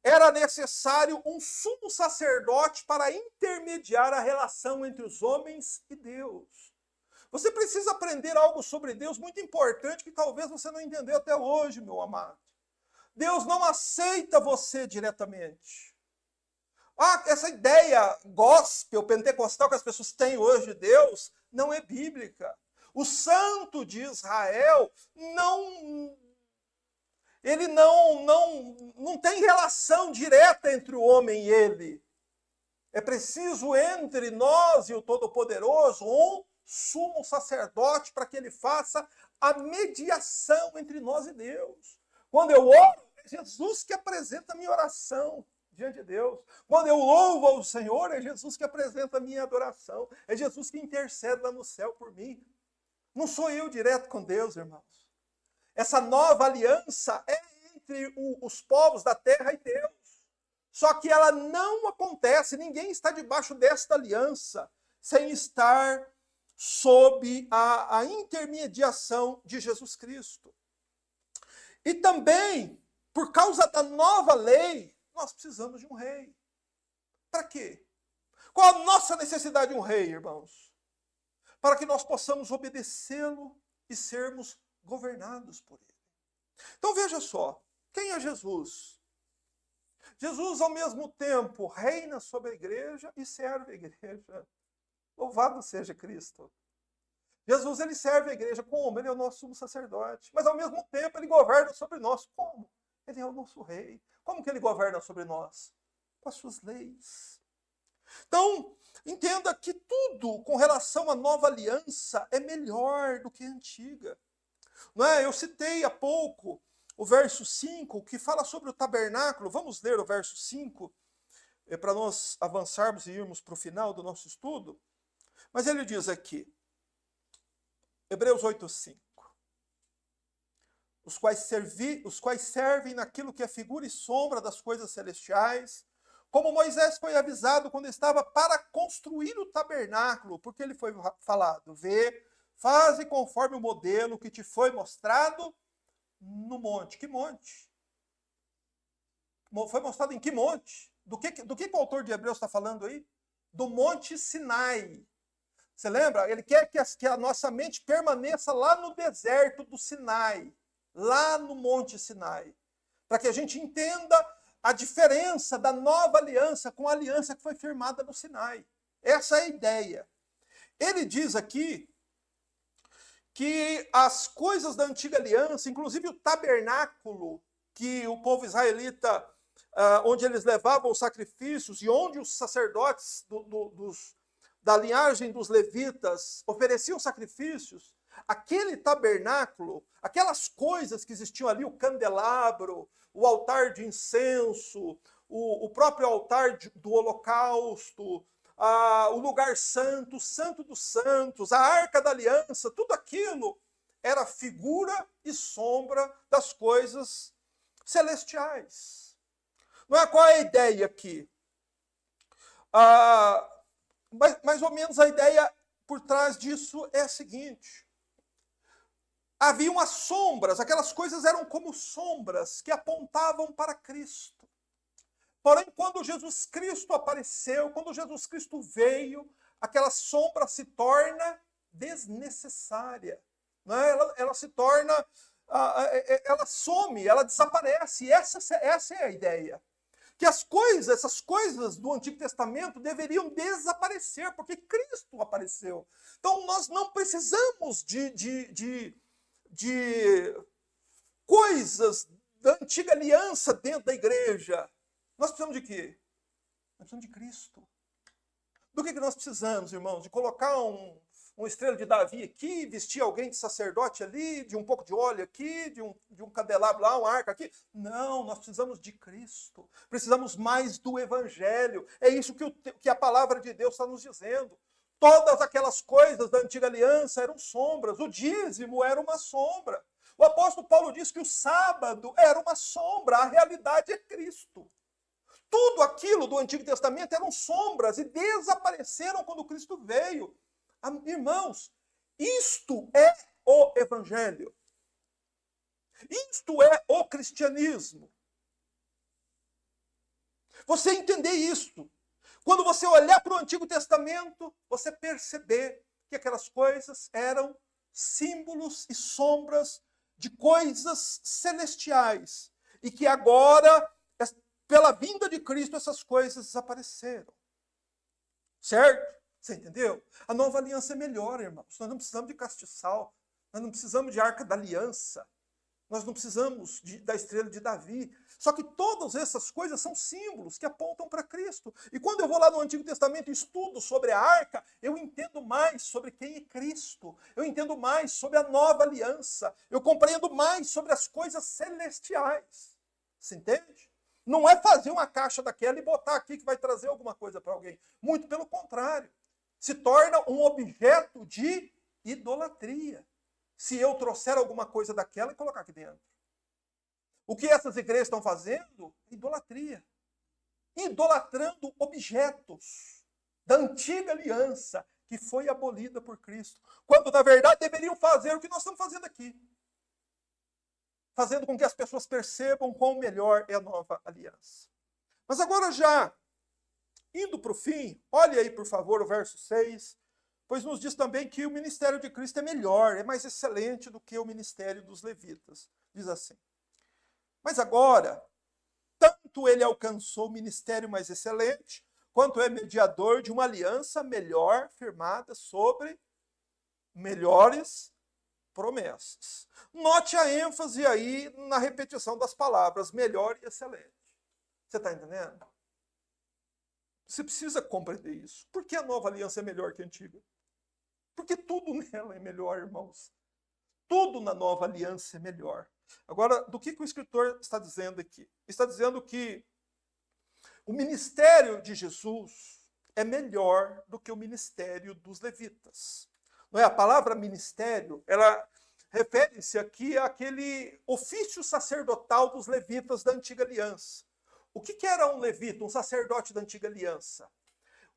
era necessário um sumo sacerdote para intermediar a relação entre os homens e Deus. Você precisa aprender algo sobre Deus muito importante que talvez você não entendeu até hoje, meu amado. Deus não aceita você diretamente. Essa ideia gospel, pentecostal que as pessoas têm hoje de Deus, não é bíblica. O santo de Israel ele não tem relação direta entre o homem e ele. É preciso entre nós e o Todo-Poderoso um sumo sacerdote para que ele faça a mediação entre nós e Deus. Quando eu oro, é Jesus que apresenta a minha oração diante de Deus. Quando eu louvo ao Senhor, é Jesus que apresenta a minha adoração. É Jesus que intercede lá no céu por mim. Não sou eu direto com Deus, irmãos. Essa nova aliança é entre os povos da terra e Deus. Só que ela não acontece, ninguém está debaixo desta aliança sem estar sob a intermediação de Jesus Cristo. E também, por causa da nova lei, nós precisamos de um rei. Para quê? Qual a nossa necessidade de um rei, irmãos? Para que nós possamos obedecê-lo e sermos governados por ele. Então veja só, quem é Jesus? Jesus, ao mesmo tempo, reina sobre a igreja e serve a igreja. Louvado seja Cristo. Jesus, ele serve a igreja como? Ele é o nosso sumo sacerdote. Mas, ao mesmo tempo, ele governa sobre nós. Como? Ele é o nosso rei. Como que ele governa sobre nós? Com as suas leis. Então, entenda que tudo com relação à nova aliança é melhor do que a antiga. Não é? Eu citei há pouco o verso 5, que fala sobre o tabernáculo. Vamos ler o verso 5, para nós avançarmos e irmos para o final do nosso estudo. Mas ele diz aqui, Hebreus 8:5, os quais servem naquilo que é figura e sombra das coisas celestiais, como Moisés foi avisado quando estava para construir o tabernáculo, porque ele foi falado, vê, faze conforme o modelo que te foi mostrado no monte. Que monte? Foi mostrado em que monte? Do que o autor de Hebreus está falando aí? Do Monte Sinai. Você lembra? Ele quer que a nossa mente permaneça lá no deserto do Sinai, lá no Monte Sinai, para que a gente entenda a diferença da nova aliança com a aliança que foi firmada no Sinai. Essa é a ideia. Ele diz aqui que as coisas da antiga aliança, inclusive o tabernáculo que o povo israelita, onde eles levavam os sacrifícios e onde os sacerdotes da linhagem dos levitas ofereciam sacrifícios, aquele tabernáculo, aquelas coisas que existiam ali, o candelabro, o altar de incenso, o próprio altar do holocausto, o lugar santo, o santo dos santos, a arca da aliança, tudo aquilo era figura e sombra das coisas celestiais. Não é? Qual é a ideia aqui? Mais ou menos a ideia por trás disso é a seguinte: haviam as sombras, aquelas coisas eram como sombras que apontavam para Cristo. Porém, quando Jesus Cristo apareceu, quando Jesus Cristo veio, aquela sombra se torna desnecessária. Não é? Ela se torna, ela some, ela desaparece. E essa é a ideia. Que essas coisas do Antigo Testamento deveriam desaparecer, porque Cristo apareceu. Então, nós não precisamos de coisas da antiga aliança dentro da igreja. Nós precisamos de quê? Nós precisamos de Cristo. Do que nós precisamos, irmãos? De colocar uma estrela de Davi aqui, vestir alguém de sacerdote ali, de um pouco de óleo aqui, de um candelabro lá, uma arca aqui? Não, nós precisamos de Cristo. Precisamos mais do Evangelho. É isso que a palavra de Deus está nos dizendo. Todas aquelas coisas da antiga aliança eram sombras. O dízimo era uma sombra. O apóstolo Paulo diz que o sábado era uma sombra. A realidade é Cristo. Tudo aquilo do Antigo Testamento eram sombras e desapareceram quando Cristo veio. Irmãos, isto é o Evangelho. Isto é o cristianismo. Você entender isso. Quando você olhar para o Antigo Testamento, você perceber que aquelas coisas eram símbolos e sombras de coisas celestiais. E que agora, pela vinda de Cristo, essas coisas desapareceram. Certo? Você entendeu? A nova aliança é melhor, irmãos. Nós não precisamos de castiçal. Nós não precisamos de arca da aliança. Nós não precisamos da estrela de Davi. Só que todas essas coisas são símbolos que apontam para Cristo. E quando eu vou lá no Antigo Testamento e estudo sobre a arca, eu entendo mais sobre quem é Cristo. Eu entendo mais sobre a nova aliança. Eu compreendo mais sobre as coisas celestiais. Você entende? Não é fazer uma caixa daquela e botar aqui que vai trazer alguma coisa para alguém. Muito pelo contrário. Se torna um objeto de idolatria. Se eu trouxer alguma coisa daquela e colocar aqui dentro. O que essas igrejas estão fazendo? Idolatria. Idolatrando objetos da antiga aliança que foi abolida por Cristo. Quando, na verdade, deveriam fazer o que nós estamos fazendo aqui. Fazendo com que as pessoas percebam quão melhor é a nova aliança. Mas agora já, indo para o fim, olhe aí, por favor, o verso 6, pois nos diz também que o ministério de Cristo é melhor, é mais excelente do que o ministério dos levitas. Diz assim. Mas agora, tanto ele alcançou o ministério mais excelente, quanto é mediador de uma aliança melhor, firmada sobre melhores promessas. Note a ênfase aí na repetição das palavras melhor e excelente. Você está entendendo? Você precisa compreender isso. Por que a nova aliança é melhor que a antiga? Porque tudo nela é melhor, irmãos. Tudo na nova aliança é melhor. Agora, do que o escritor está dizendo aqui? Está dizendo que o ministério de Jesus é melhor do que o ministério dos levitas. Não é? A palavra ministério, ela refere-se aqui àquele ofício sacerdotal dos levitas da antiga aliança. O que era um levita, um sacerdote da antiga aliança?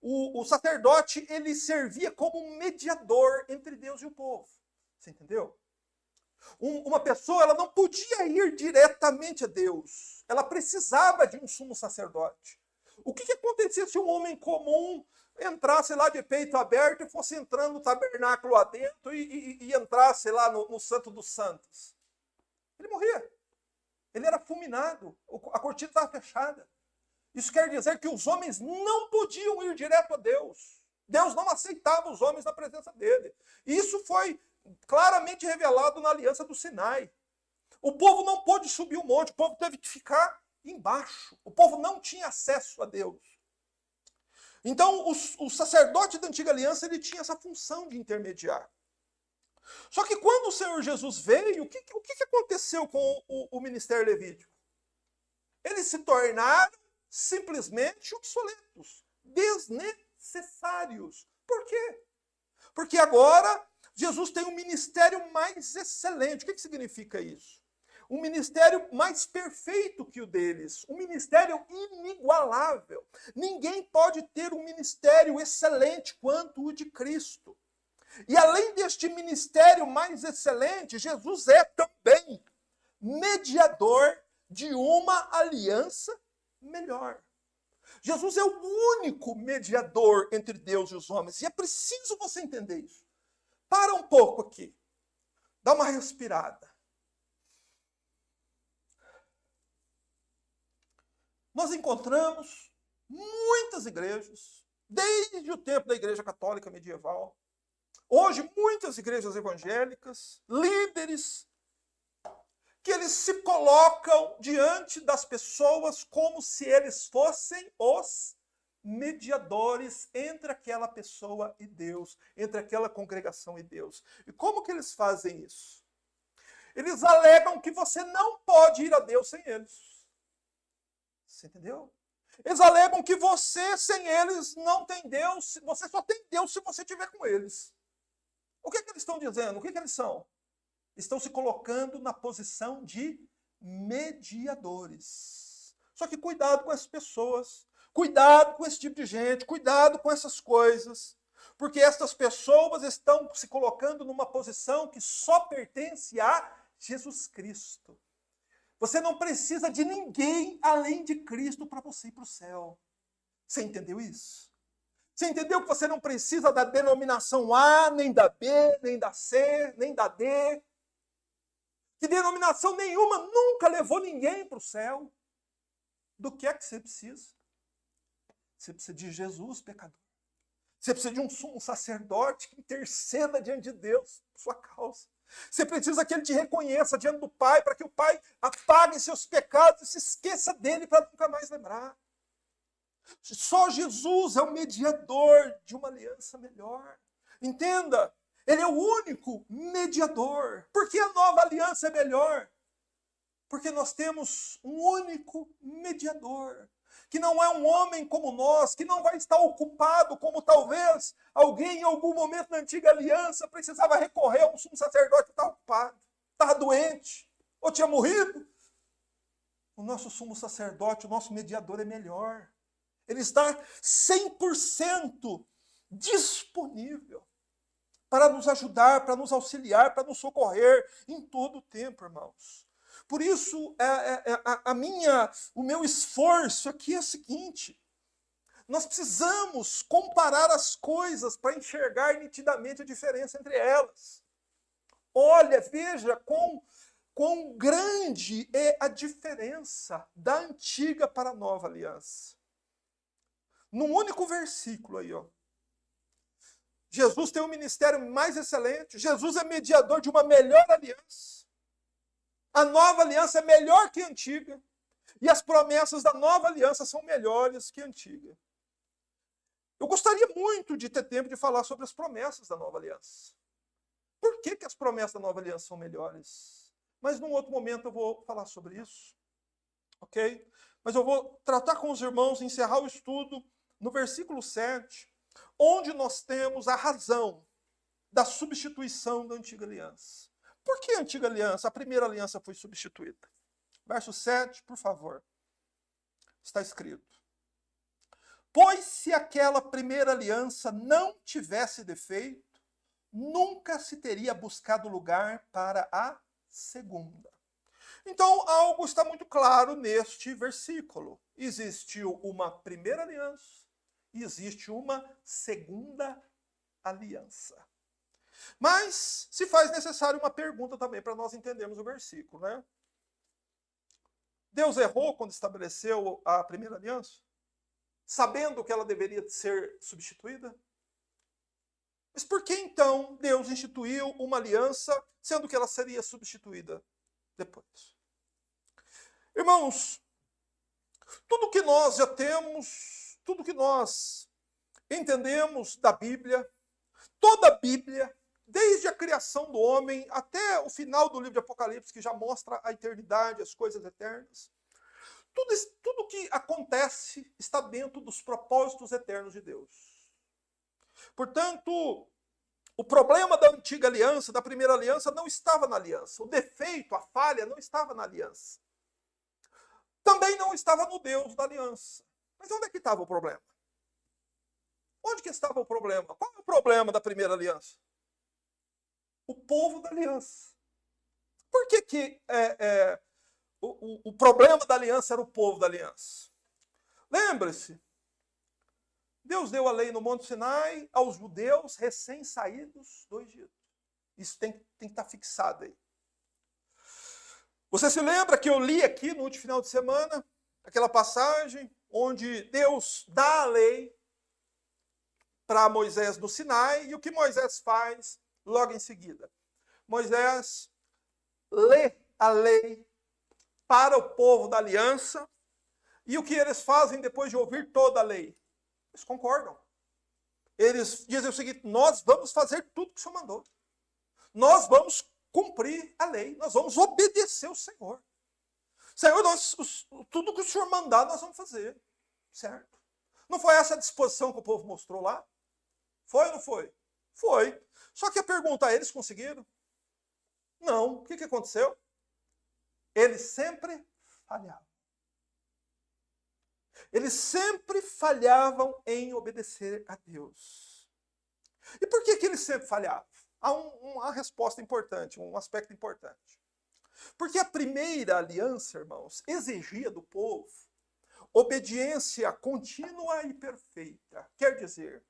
O sacerdote, ele servia como um mediador entre Deus e o povo. Você entendeu? Uma pessoa, ela não podia ir diretamente a Deus. Ela precisava de um sumo sacerdote. O que acontecia se um homem comum entrasse lá de peito aberto e fosse entrando no tabernáculo lá dentro e entrasse lá no Santo dos Santos? Ele morria. Ele era fulminado. A cortina estava fechada. Isso quer dizer que os homens não podiam ir direto a Deus. Deus não aceitava os homens na presença dele. E isso foi claramente revelado na aliança do Sinai. O povo não pôde subir o monte, o povo teve que ficar embaixo. O povo não tinha acesso a Deus. Então, o sacerdote da antiga aliança, ele tinha essa função de intermediar. Só que quando o Senhor Jesus veio, o que aconteceu com o ministério levítico? Eles se tornaram simplesmente obsoletos, desnecessários. Por quê? Porque agora Jesus tem um ministério mais excelente. O que significa isso? Um ministério mais perfeito que o deles. Um ministério inigualável. Ninguém pode ter um ministério excelente quanto o de Cristo. E além deste ministério mais excelente, Jesus é também mediador de uma aliança melhor. Jesus é o único mediador entre Deus e os homens. E é preciso você entender isso. Para um pouco aqui. Dá uma respirada. Nós encontramos muitas igrejas, desde o tempo da Igreja Católica Medieval. Hoje, muitas igrejas evangélicas, líderes, que eles se colocam diante das pessoas como se eles fossem os mediadores entre aquela pessoa e Deus, entre aquela congregação e Deus. E como que eles fazem isso? Eles alegam que você não pode ir a Deus sem eles. Você entendeu? Eles alegam que você, sem eles, não tem Deus. Você só tem Deus se você estiver com eles. O que eles estão dizendo? O que eles são? Estão se colocando na posição de mediadores. Só que cuidado com essas pessoas. Cuidado com esse tipo de gente. Cuidado com essas coisas. Porque essas pessoas estão se colocando numa posição que só pertence a Jesus Cristo. Você não precisa de ninguém além de Cristo para você ir para o céu. Você entendeu isso? Você entendeu que você não precisa da denominação A, nem da B, nem da C, nem da D? Que denominação nenhuma nunca levou ninguém para o céu. Do que é que você precisa? Você precisa de Jesus, pecador. Você precisa de um sumo sacerdote que interceda diante de Deus por sua causa. Você precisa que ele te reconheça diante do Pai, para que o Pai apague seus pecados e se esqueça dele para nunca mais lembrar. Só Jesus é o mediador de uma aliança melhor. Entenda, ele é o único mediador. Por que a nova aliança é melhor? Porque nós temos um único mediador, que não é um homem como nós, que não vai estar ocupado como talvez alguém em algum momento na antiga aliança precisava recorrer a um sumo sacerdote que estava ocupado, estava doente, ou tinha morrido. O nosso sumo sacerdote, o nosso mediador é melhor. Ele está 100% disponível para nos ajudar, para nos auxiliar, para nos socorrer em todo o tempo, irmãos. Por isso, o meu esforço aqui é o seguinte: nós precisamos comparar as coisas para enxergar nitidamente a diferença entre elas. Olha, veja quão grande é a diferença da antiga para a nova aliança. Num único versículo aí, ó. Jesus tem um ministério mais excelente. Jesus é mediador de uma melhor aliança. A nova aliança é melhor que a antiga. E as promessas da nova aliança são melhores que a antiga. Eu gostaria muito de ter tempo de falar sobre as promessas da nova aliança. Por que as promessas da nova aliança são melhores? Mas num outro momento eu vou falar sobre isso. Ok? Mas eu vou tratar com os irmãos, encerrar o estudo no versículo 7, onde nós temos a razão da substituição da antiga aliança. Por que a antiga aliança, a primeira aliança foi substituída? Verso 7, por favor. Está escrito: pois se aquela primeira aliança não tivesse defeito, nunca se teria buscado lugar para a segunda. Então, algo está muito claro neste versículo. Existiu uma primeira aliança e existe uma segunda aliança. Mas se faz necessário uma pergunta também para nós entendermos o versículo, né? Deus errou quando estabeleceu a primeira aliança, sabendo que ela deveria ser substituída? Mas por que então Deus instituiu uma aliança, sendo que ela seria substituída depois? Irmãos, tudo que nós já temos, tudo que nós entendemos da Bíblia, toda a Bíblia, desde a criação do homem até o final do livro de Apocalipse, que já mostra a eternidade, as coisas eternas, tudo que acontece está dentro dos propósitos eternos de Deus. Portanto, o problema da antiga aliança, da primeira aliança, não estava na aliança. O defeito, a falha, não estava na aliança. Também não estava no Deus da aliança. Mas onde é que estava o problema? Onde que estava o problema? Qual é o problema da primeira aliança? O povo da aliança. Por que o problema da aliança era o povo da aliança? Lembre-se, Deus deu a lei no Monte Sinai aos judeus recém-saídos do Egito. Isso tem que estar fixado aí. Você se lembra que eu li aqui no último final de semana, aquela passagem onde Deus dá a lei para Moisés no Sinai, e o que Moisés faz logo em seguida? Moisés lê a lei para o povo da aliança. E o que eles fazem depois de ouvir toda a lei? Eles concordam. Eles dizem o seguinte: nós vamos fazer tudo que o Senhor mandou. Nós vamos cumprir a lei. Nós vamos obedecer o Senhor. Senhor, tudo que o Senhor mandar, nós vamos fazer. Certo? Não foi essa a disposição que o povo mostrou lá? Foi ou não foi? Foi. Só que a pergunta é: eles conseguiram? Não. O que aconteceu? Eles sempre falhavam. Eles sempre falhavam em obedecer a Deus. E por que eles sempre falhavam? Há uma resposta importante, um aspecto importante. Porque a primeira aliança, irmãos, exigia do povo obediência contínua e perfeita. Quer dizer,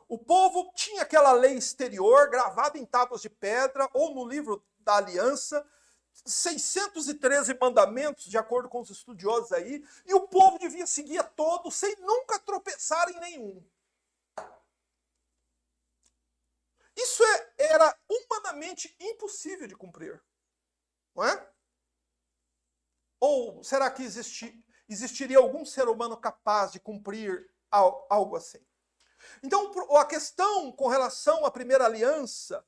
o povo tinha aquela lei exterior gravada em tábuas de pedra ou no livro da aliança, 613 mandamentos, de acordo com os estudiosos aí, e o povo devia seguir a todos sem nunca tropeçar em nenhum. Isso era humanamente impossível de cumprir. Não é? Ou será que existiria algum ser humano capaz de cumprir algo assim? Então, a questão com relação à primeira aliança,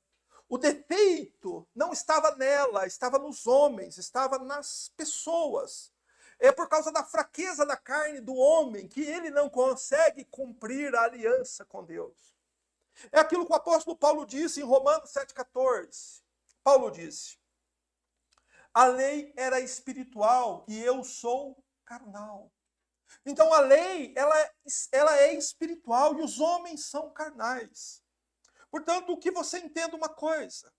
o defeito não estava nela, estava nos homens, estava nas pessoas. É por causa da fraqueza da carne do homem que ele não consegue cumprir a aliança com Deus. É aquilo que o apóstolo Paulo disse em Romanos 7,14. Paulo disse: a lei era espiritual e eu sou carnal. Então a lei, ela é espiritual e os homens são carnais. Portanto, que você entenda uma coisa,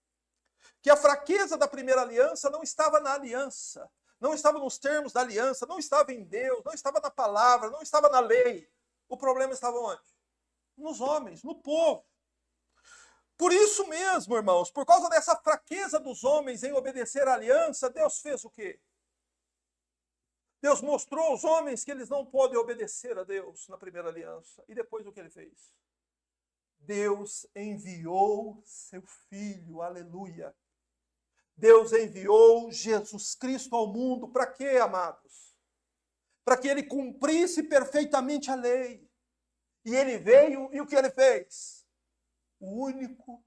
que a fraqueza da primeira aliança não estava na aliança, não estava nos termos da aliança, não estava em Deus, não estava na palavra, não estava na lei. O problema estava onde? Nos homens, no povo. Por isso mesmo, irmãos, por causa dessa fraqueza dos homens em obedecer à aliança, Deus fez o quê? Deus mostrou aos homens que eles não podem obedecer a Deus na primeira aliança. E depois o que ele fez? Deus enviou seu Filho, aleluia. Deus enviou Jesus Cristo ao mundo, para quê, amados? Para que ele cumprisse perfeitamente a lei. E ele veio, e o que ele fez? O único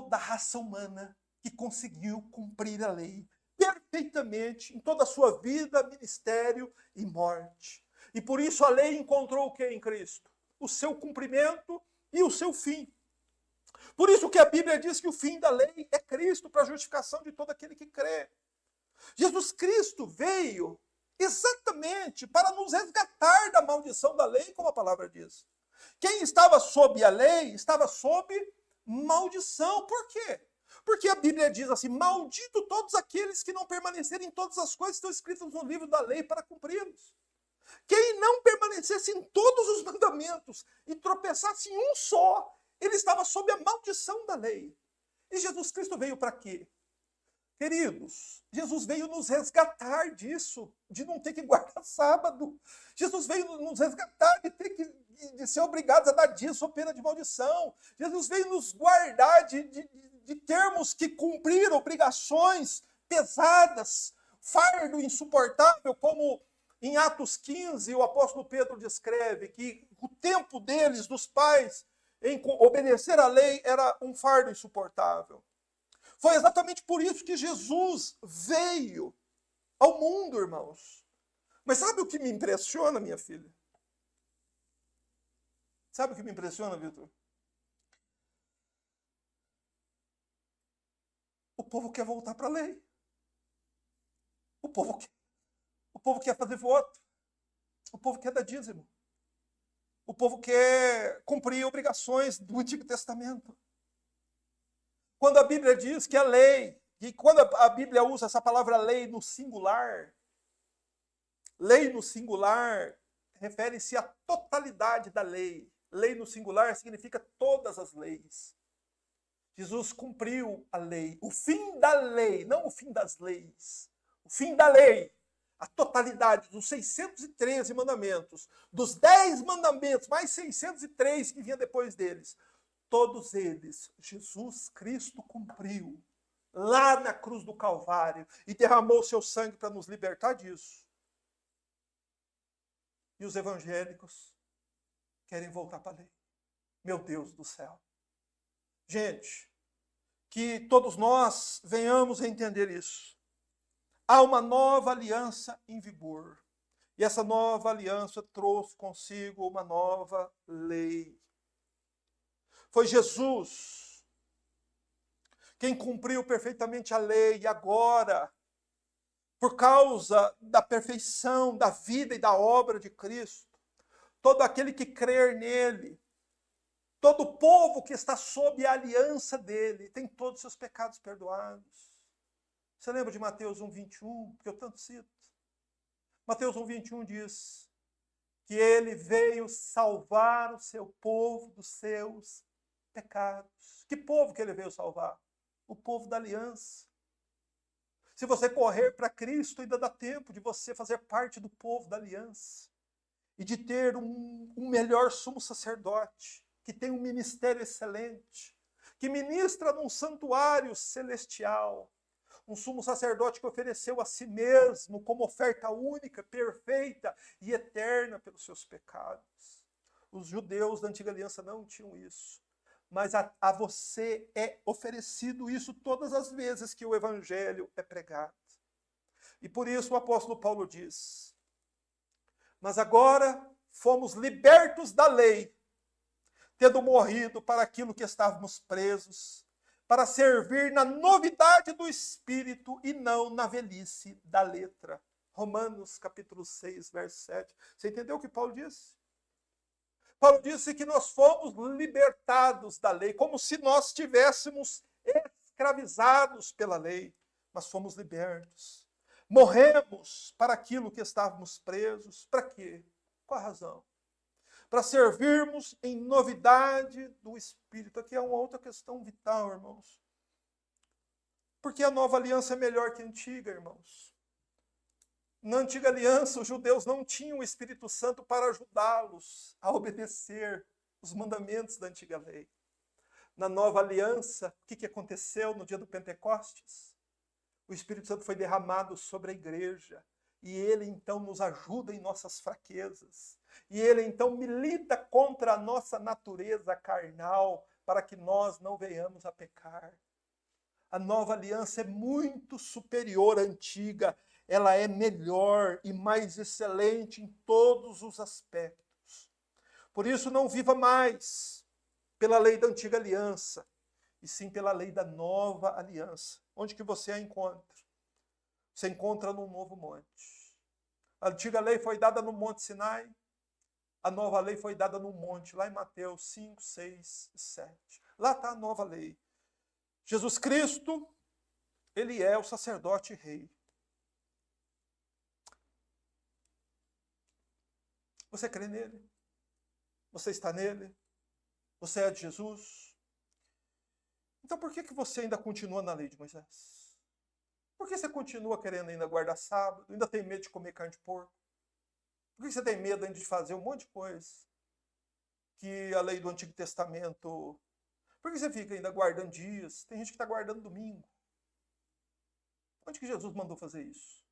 da raça humana que conseguiu cumprir a lei perfeitamente em toda a sua vida, ministério e morte. E por isso a lei encontrou o que em Cristo? O seu cumprimento e o seu fim. Por isso que a Bíblia diz que o fim da lei é Cristo, para a justificação de todo aquele que crê. Jesus Cristo veio exatamente para nos resgatar da maldição da lei, como a palavra diz. Quem estava sob a lei estava sob maldição. Por quê? Porque a Bíblia diz assim: maldito todos aqueles que não permanecerem em todas as coisas que estão escritas no livro da lei para cumpri-los. Quem não permanecesse em todos os mandamentos e tropeçasse em um só, ele estava sob a maldição da lei. E Jesus Cristo veio para quê? Queridos, Jesus veio nos resgatar disso, de não ter que guardar sábado. Jesus veio nos resgatar de ser obrigados a dar dízimo sob pena de maldição. Jesus veio nos guardar de termos que cumprir obrigações pesadas, fardo insuportável, como em Atos 15 o apóstolo Pedro descreve que o tempo deles, dos pais, em obedecer à lei era um fardo insuportável. Foi exatamente por isso que Jesus veio ao mundo, irmãos. Mas sabe o que me impressiona, minha filha? Sabe o que me impressiona, Vitor? O povo quer voltar para a lei. O povo quer fazer voto. O povo quer dar dízimo. O povo quer cumprir obrigações do Antigo Testamento. Quando a Bíblia diz que a lei, e quando a Bíblia usa essa palavra lei no singular refere-se à totalidade da lei. Lei no singular significa todas as leis. Jesus cumpriu a lei, o fim da lei, não o fim das leis. O fim da lei, a totalidade dos 613 mandamentos, dos 10 mandamentos, mais 603 que vinha depois deles. Todos eles, Jesus Cristo cumpriu. lá na cruz do Calvário e derramou o seu sangue para nos libertar disso. E os evangélicos querem voltar para a lei. Meu Deus do céu. Gente, que todos nós venhamos a entender isso. Há uma nova aliança em vigor. E essa nova aliança trouxe consigo uma nova lei. Foi Jesus quem cumpriu perfeitamente a lei e agora, por causa da perfeição da vida e da obra de Cristo, todo aquele que crer nele, todo o povo que está sob a aliança dele, tem todos os seus pecados perdoados. Você lembra de Mateus 1:21, que eu tanto cito? Mateus 1:21 diz que ele veio salvar o seu povo dos seus pecados. Que povo que ele veio salvar? O povo da aliança. Se você correr para Cristo, ainda dá tempo de você fazer parte do povo da aliança e de ter um melhor sumo sacerdote, que tem um ministério excelente, que ministra num santuário celestial, um sumo sacerdote que ofereceu a si mesmo como oferta única, perfeita e eterna pelos seus pecados. Os judeus da antiga aliança não tinham isso. Mas a você é oferecido isso todas as vezes que o evangelho é pregado. E por isso o apóstolo Paulo diz: mas agora fomos libertos da lei, tendo morrido para aquilo que estávamos presos, para servir na novidade do Espírito e não na velhice da letra. Romanos capítulo 6, verso 7. Você entendeu o que Paulo disse? Paulo disse que nós fomos libertados da lei, como se nós estivéssemos escravizados pela lei, mas fomos libertos. Morremos para aquilo que estávamos presos. Para quê? Qual a razão? Para servirmos em novidade do Espírito. Aqui é uma outra questão vital, irmãos. Porque a nova aliança é melhor que a antiga, irmãos. Na antiga aliança, os judeus não tinham o Espírito Santo para ajudá-los a obedecer os mandamentos da antiga lei. Na nova aliança, o que aconteceu no dia do Pentecostes? O Espírito Santo foi derramado sobre a igreja. E ele, então, nos ajuda em nossas fraquezas. E ele, então, milita contra a nossa natureza carnal, para que nós não venhamos a pecar. A nova aliança é muito superior à antiga. Ela é melhor e mais excelente em todos os aspectos. Por isso, não viva mais pela lei da antiga aliança, e sim pela lei da nova aliança. Onde que você a encontra? Você encontra num novo monte. A antiga lei foi dada no Monte Sinai, a nova lei foi dada no monte, lá em Mateus 5, 6 e 7. Lá está a nova lei. Jesus Cristo, ele é o sacerdote rei. Você crê nele? Você está nele? Você é de Jesus? Então por que você ainda continua na lei de Moisés? Por que você continua querendo ainda guardar sábado? Ainda tem medo de comer carne de porco? Por que você tem medo ainda de fazer um monte de coisa que a lei do Antigo Testamento... Por que você fica ainda guardando dias? Tem gente que está guardando domingo. Onde que Jesus mandou fazer isso?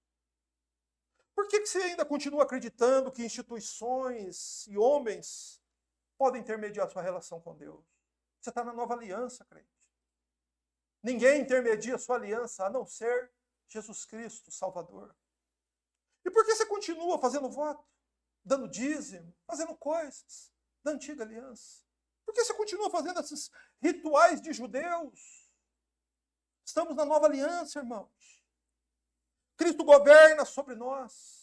Por que você ainda continua acreditando que instituições e homens podem intermediar a sua relação com Deus? Você está na nova aliança, crente. Ninguém intermedia a sua aliança a não ser Jesus Cristo, Salvador. E por que você continua fazendo voto, dando dízimo, fazendo coisas da antiga aliança? Por que você continua fazendo esses rituais de judeus? Estamos na nova aliança, irmãos. Cristo governa sobre nós.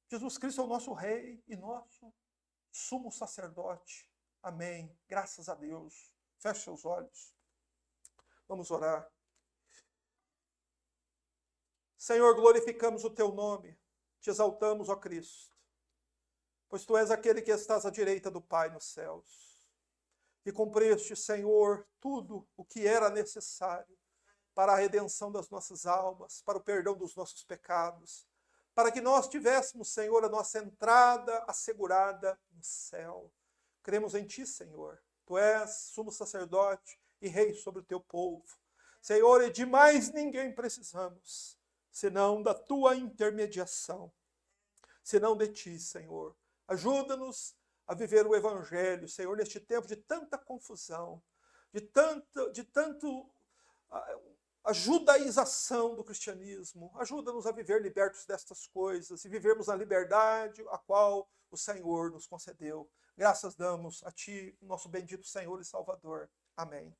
Jesus Cristo é o nosso rei e nosso sumo sacerdote. Amém. Graças a Deus. Feche seus olhos. Vamos orar. Senhor, glorificamos o teu nome. Te exaltamos, ó Cristo. Pois tu és aquele que estás à direita do Pai nos céus. E cumpriste, Senhor, tudo o que era necessário para a redenção das nossas almas, para o perdão dos nossos pecados, para que nós tivéssemos, Senhor, a nossa entrada assegurada no céu. Cremos em Ti, Senhor. Tu és sumo sacerdote e rei sobre o Teu povo. Senhor, e de mais ninguém precisamos, senão da tua intermediação, senão de ti, Senhor. Ajuda-nos a viver o Evangelho, Senhor, neste tempo de tanta confusão, de tanto a judaização do cristianismo. Ajuda-nos a viver libertos destas coisas e vivermos na liberdade a qual o Senhor nos concedeu. Graças damos a ti, nosso bendito Senhor e Salvador. Amém.